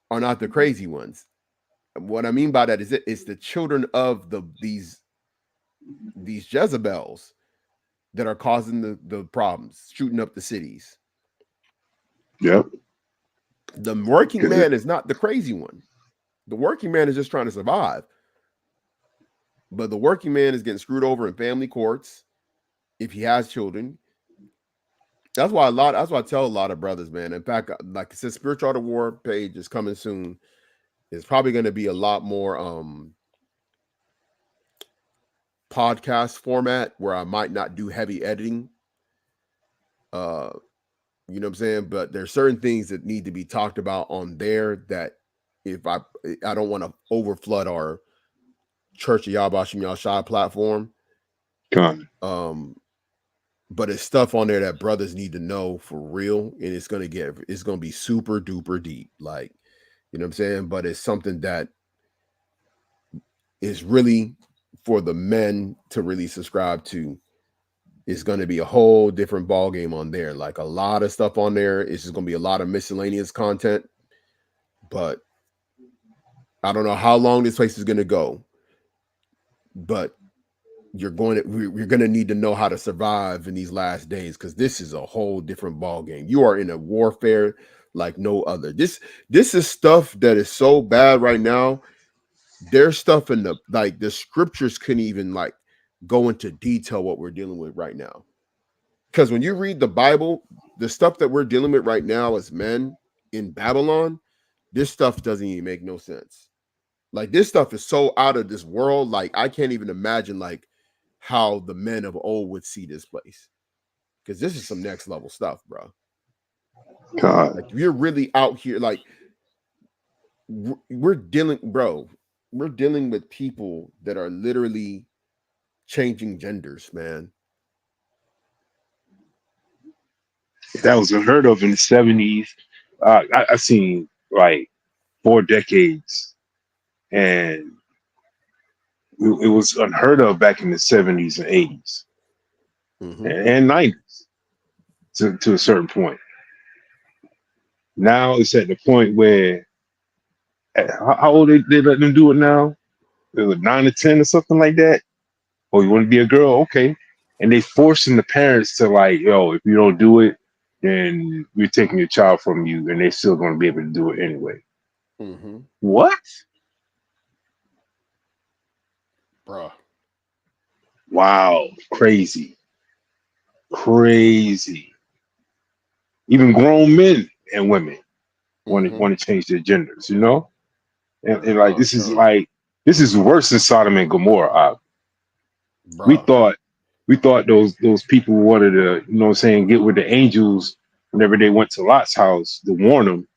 are not the crazy ones. What I mean by that is it's the children of these Jezebels that are causing the problems, shooting up the cities. Yep. The working 'Cause man is not the crazy one. The working man is just trying to survive. But the working man is getting screwed over in family courts if he has children. That's why I tell a lot of brothers, man. In fact, like I said, Spiritual Art of War page is coming soon. It's probably going to be a lot more podcast format where I might not do heavy editing. Uh, you know what I'm saying? But there's certain things that need to be talked about on there that if I don't want to overflood our Church of Yahweh Shai platform. God. But it's stuff on there that brothers need to know for real, and it's gonna be super duper deep, like you know what I'm saying. But it's something that is really for the men to really subscribe to. It's gonna be a whole different ball game on there. Like a lot of stuff on there. It's just gonna be a lot of miscellaneous content. But I don't know how long this place is gonna go. But you're going to need to know how to survive in these last days because this is a whole different ball game. You are in a warfare like no other. This is stuff that is so bad right now. There's stuff in the scriptures couldn't even like go into detail what we're dealing with right now. Because when you read the Bible, the stuff that we're dealing with right now as men in Babylon, this stuff doesn't even make no sense. Like this stuff is so out of this world. Like I can't even imagine like how the men of old would see this place. Because this is some next level stuff, bro. God. Like we're really out here, like we're dealing, bro. We're dealing with people that are literally changing genders, man. That was unheard of in the 70s. I've seen like 4 decades, and it was unheard of back in the 70s and 80s Mm-hmm. and 90s to a certain point. Now it's at the point where how old they let them do it now? It was 9 or 10 or something like that. Oh, you want to be a girl? Okay. And they forcing the parents to like, yo, if you don't do it, then we're taking your child from you, and they're still going to be able to do it anyway. Mm-hmm. What? Bruh. Wow, crazy, crazy. Even grown men and women Mm-hmm. want to change their genders, you know? And like Oh, this is done. like this is worse than Sodom and Gomorrah. We Bruh. thought those people wanted to, you know what I'm saying, get with the angels whenever they went to Lot's house to warn them.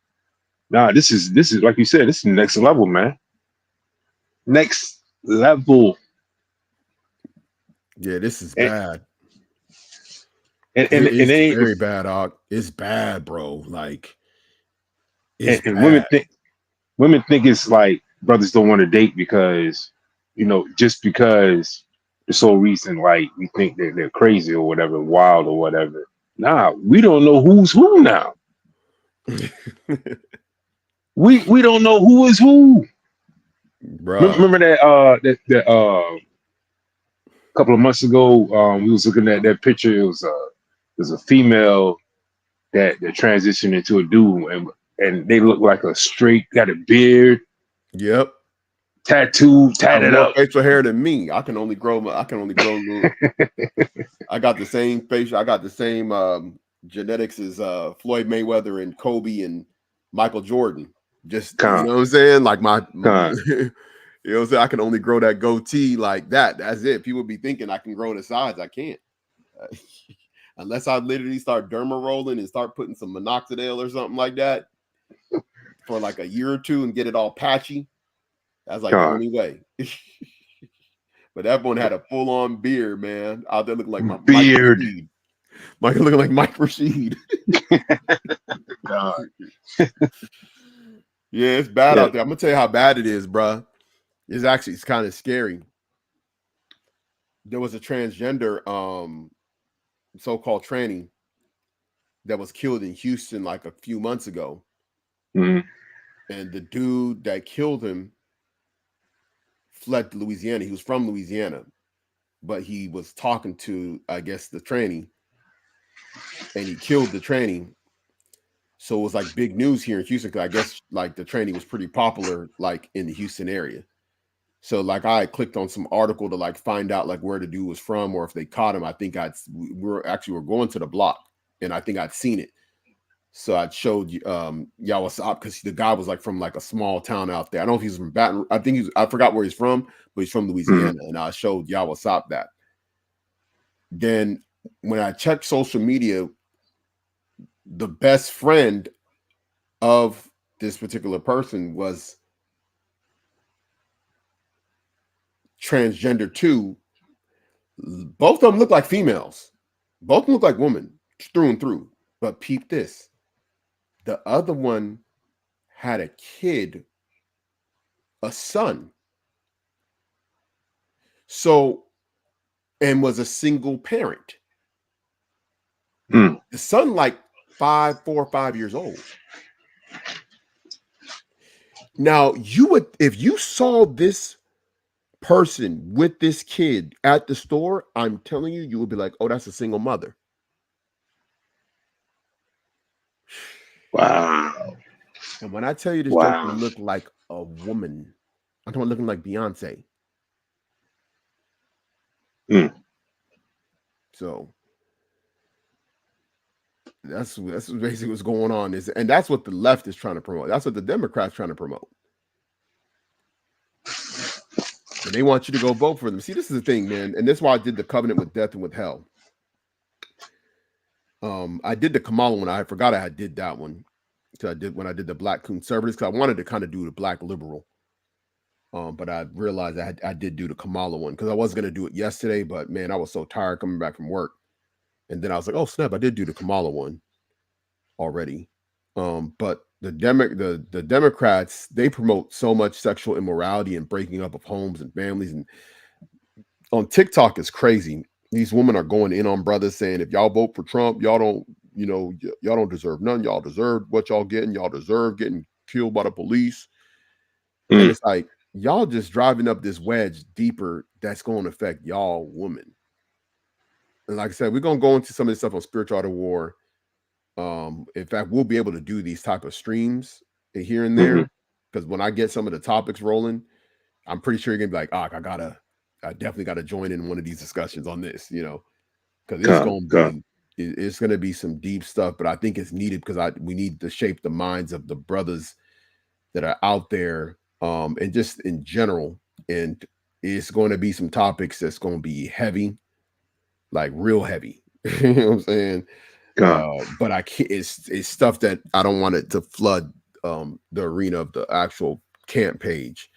Nah, this is like you said, this is next level, man. Next level. Yeah, this is And bad. and It and, is they, very bad, Doc. It's bad, bro. Like, it's and bad. women think it's like brothers don't want to date because, you know, just because the sole reason like we think that they're crazy or whatever, wild or whatever. Nah, we don't know who's who now. We don't know who is who. Bruh. Remember that couple of months ago, we was looking at that picture. It was a female that transitioned into a dude, and they look like a straight, got a beard, Yep. tattooed, Have tatted more up. facial hair than me. I can only grow little. I got the same facial. I got the same genetics as Floyd Mayweather and Kobe and Michael Jordan. Just, you Con, know what I'm saying? Like my con, you know what I'm saying? I can only grow that goatee like that. That's it. People be thinking I can grow the sides. I can't. Uh, Unless I literally start derma rolling and start putting some minoxidil or something like that for like a year or two and get it all patchy. That's like the con. only way. But that one had a full on beard, man. Out there looking like my Mike Beard. Rashid. Mike looking like Mike Rashid. God. Yeah, it's bad Yeah. out there. I'm gonna tell you how bad it is, bruh. It's kind of scary. There was a transgender, so-called tranny that was killed in Houston like a few months ago. Mhm. And the dude that killed him fled to Louisiana. He was from Louisiana, but he was talking to, I guess, the tranny, and he killed the tranny. So it was like big news here in Houston because I guess like the tranny was pretty popular like in the Houston area. So like I clicked on some article to like find out like where the dude was from or if they caught him. I think we're going to the block and I think I'd seen it. So I showed you y'all what's up because the guy was like from like a small town out there. I don't know if he's from Baton. I forgot where he's from, but he's from Mhm. Louisiana. And I showed y'all what's up that. Then when I checked social media, the best friend of this particular person was transgender too. Both of them look like females. Both of them look like women through and through. But peep this. The other one had a kid, a son. So, and was a single parent. Mm. The son, like 4 or 5 years old. Now, you would, if you saw this person with this kid at the store, I'm telling you, you would be like, oh, that's a single mother. Wow. And when I tell you this joker Wow. looked like a woman, I'm talking about looking like Beyonce. Mm. So that's basically what's going on is, and that's what the left is trying to promote. That's what the Democrats trying to promote, and they want you to go vote for them. See, this is the thing, man, and this is why I did the covenant with death and with hell. I did the Kamala one. I forgot I did that one. So I did when I did the black conservatives because I wanted to kind of do the black liberal. But I realized I did do the Kamala one because I was gonna do it yesterday, but man, I was so tired coming back from work, and then I was like, oh snap, I did do the Kamala one already. But the Democrats, they promote so much sexual immorality and breaking up of homes and families, and on TikTok is crazy. These women are going in on brothers saying if y'all vote for Trump, y'all don't, y'all don't deserve none. Y'all deserve what y'all getting. Y'all deserve getting killed by the police. And Mm. it's like y'all just driving up this wedge deeper that's going to affect y'all women. And like I said, we're gonna go into some of this stuff on spiritual art of war. In fact, we'll be able to do these type of streams here and Mm-hmm. there, because when I get some of the topics rolling, I'm pretty sure you're gonna be like, "Ah, I definitely gotta join in one of these discussions on this," because God. it's gonna be some deep stuff. But I think it's needed because we need to shape the minds of the brothers that are out there, and just in general. And it's going to be some topics that's going to be heavy, like real heavy. You know what I'm saying? God. But I can't. It's stuff that I don't want it to flood the arena of the actual camp page.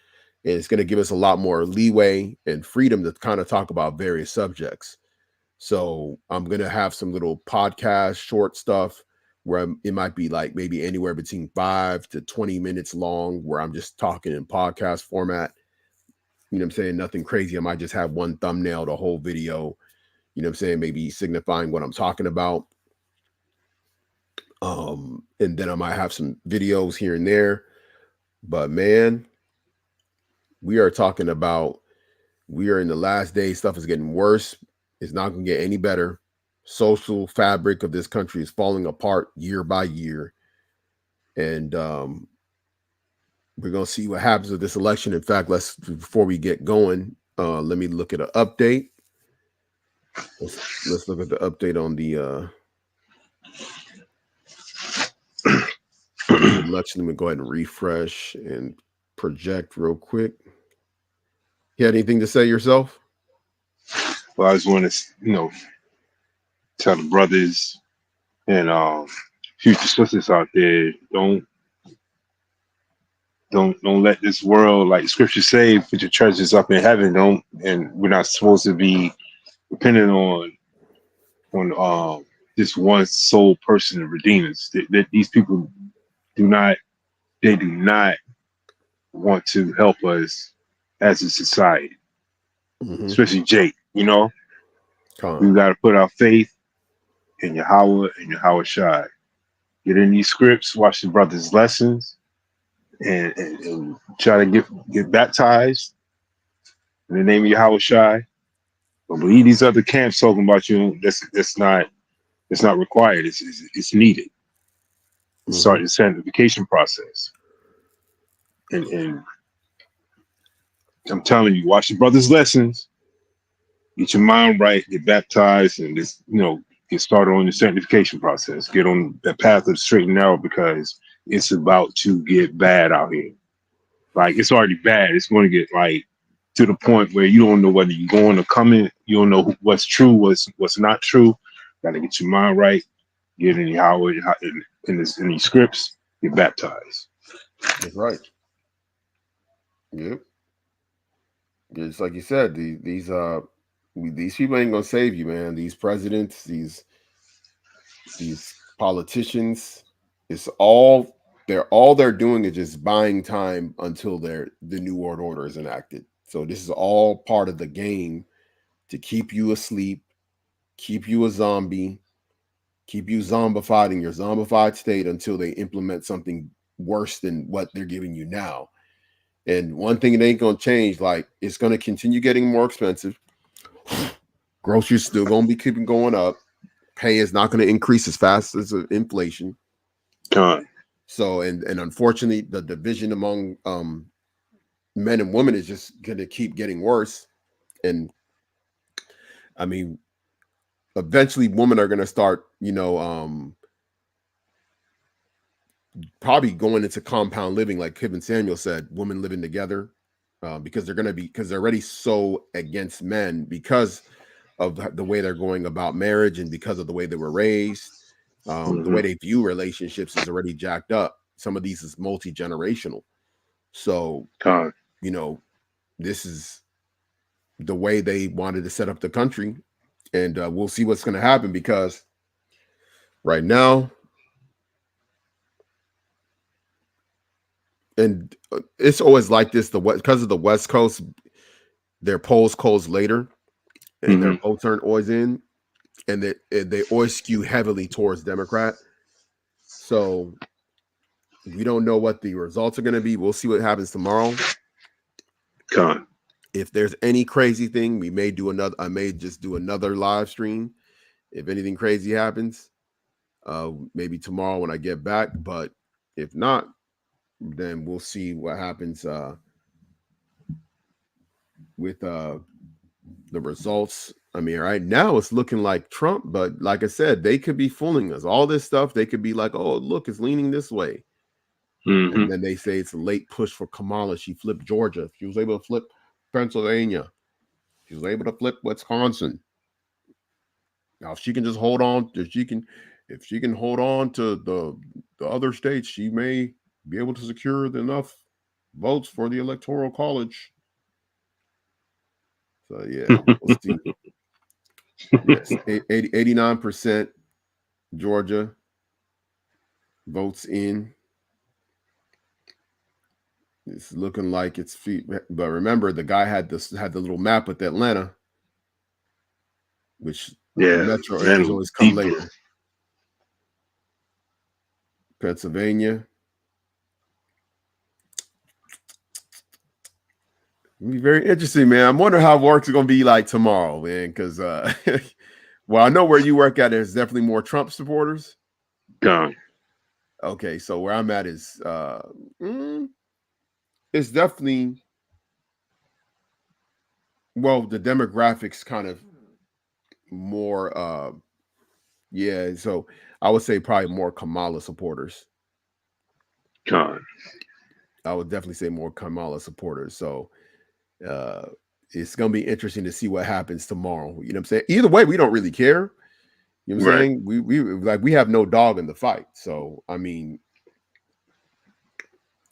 And it's going to give us a lot more leeway and freedom to kind of talk about various subjects. So I'm gonna have some little podcast short stuff where it might be like maybe anywhere between 5 to 20 minutes long, where I'm just talking in podcast format. You know what I'm saying? Nothing crazy. I might just have one thumbnail, the whole video. You know what I'm saying? Maybe signifying what I'm talking about. And then I might have some videos here and there. But man, we are talking about we are in the last days. Stuff is getting worse. It's not going to get any better. Social fabric of this country is falling apart year by year, and we're going to see what happens with this election. In fact, let's before we get going, let me look at an update. Let's look at the update on the election. Let me go ahead and refresh and project real quick. You had anything to say yourself? Well, I just want to, tell the brothers and future sisters out there, don't let this world, like Scripture say, put your treasures up in heaven. Don't, and we're not supposed to be dependent on this one sole person to redeem us. That these people do not, they do not want to help us as a society, Mm-hmm. especially Jake. We Con. got to put our faith in Yahweh and Yahweh Shai. Get in these scripts, watch the brothers' lessons, and try to get baptized in the name of Yahweh Shai. But believe these other camps talking about you, it's not required. It's needed. Mm-hmm. Start the sanctification process. And I'm telling you, watch the brothers' lessons, get your mind right, get baptized, and just get started on the sanctification process. Get on the path of straight and narrow because it's about to get bad out here. Like it's already bad. It's going to get like to the point where you don't know whether you're going or coming. You don't know what's true, what's not true. Got to get your mind right. Get in Yahweh in these scripts. Get baptized. That's right. Yep. It's like you said, these people ain't gonna save you, man. These presidents, these politicians, it's all they're doing is just buying time until the new world order is enacted. So this is all part of the game to keep you asleep, keep you a zombie, keep you zombified in your zombified state until they implement something worse than what they're giving you now. And one thing it ain't gonna change, like it's gonna continue getting more expensive. Groceries still gonna be keeping going up. Pay is not gonna increase as fast as inflation. Con, So and unfortunately, the division among men and women is just gonna keep getting worse. And I mean, eventually, women are gonna start, probably going into compound living, like Kib and Samuel said, women living together, because they're already so against men because of the way they're going about marriage and because of the way they were raised. The mm-hmm. way they view relationships is already jacked up. Some of these is multi-generational. So, Con, you know, this is the way they wanted to set up the country. And we'll see what's going to happen because right now, and it's always like this, because of the West Coast, their polls close later and their mm-hmm. votes aren't always in. And they always skew heavily towards Democrat. So we don't know what the results are going to be. We'll see what happens tomorrow. Con, If there's any crazy thing, we may do another. I may just do another live stream if anything crazy happens. maybe tomorrow when I get back. But if not, then we'll see what happens with the results. I mean, right now it's looking like Trump, but like I said, they could be fooling us. All this stuff, they could be like, "Oh, look, it's leaning this way," and Hmm. then they say it's a late push for Kamala. She flipped Georgia. She was able to flip Pennsylvania. She was able to flip Wisconsin. Now, if she can just hold on, if she can hold on to the other states, she may be able to secure enough votes for the electoral college. So yeah, we'll see. Yes, 89% Georgia votes in. It's looking like it's feet, but remember the guy had the little map with Atlanta, which the Yeah, metro areas man, always come deep. later. Pennsylvania. It'll be very interesting, man. I'm wondering how work's going to be like tomorrow, man. Because well, I know where you work at. There's definitely more Trump supporters. Gone. Okay, so where I'm at is it's definitely, well, the demographics kind of more yeah, so I would say probably more Kamala supporters. Gone. I would definitely say more Kamala supporters. So uh it's gonna be interesting to see what happens tomorrow. You know what I'm saying? Either way, we don't really care. You know what I'm Right. saying? We have no dog in the fight. So I mean,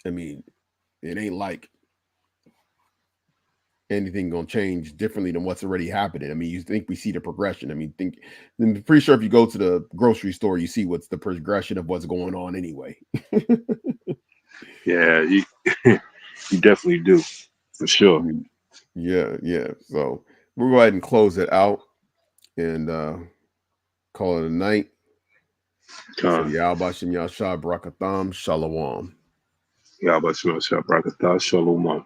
it ain't like anything gonna change differently than what's already happening. I mean, you think we see the progression. I mean, I'm pretty sure if you go to the grocery store, you see what's the progression of what's going on anyway. Yeah, you you definitely do for sure. Mm, yeah, yeah. So we'll go ahead and close it out and call it a night. So Gone. Yahweh Bashem Yahshua Barakatham Shalom. Yeah, but Shalom.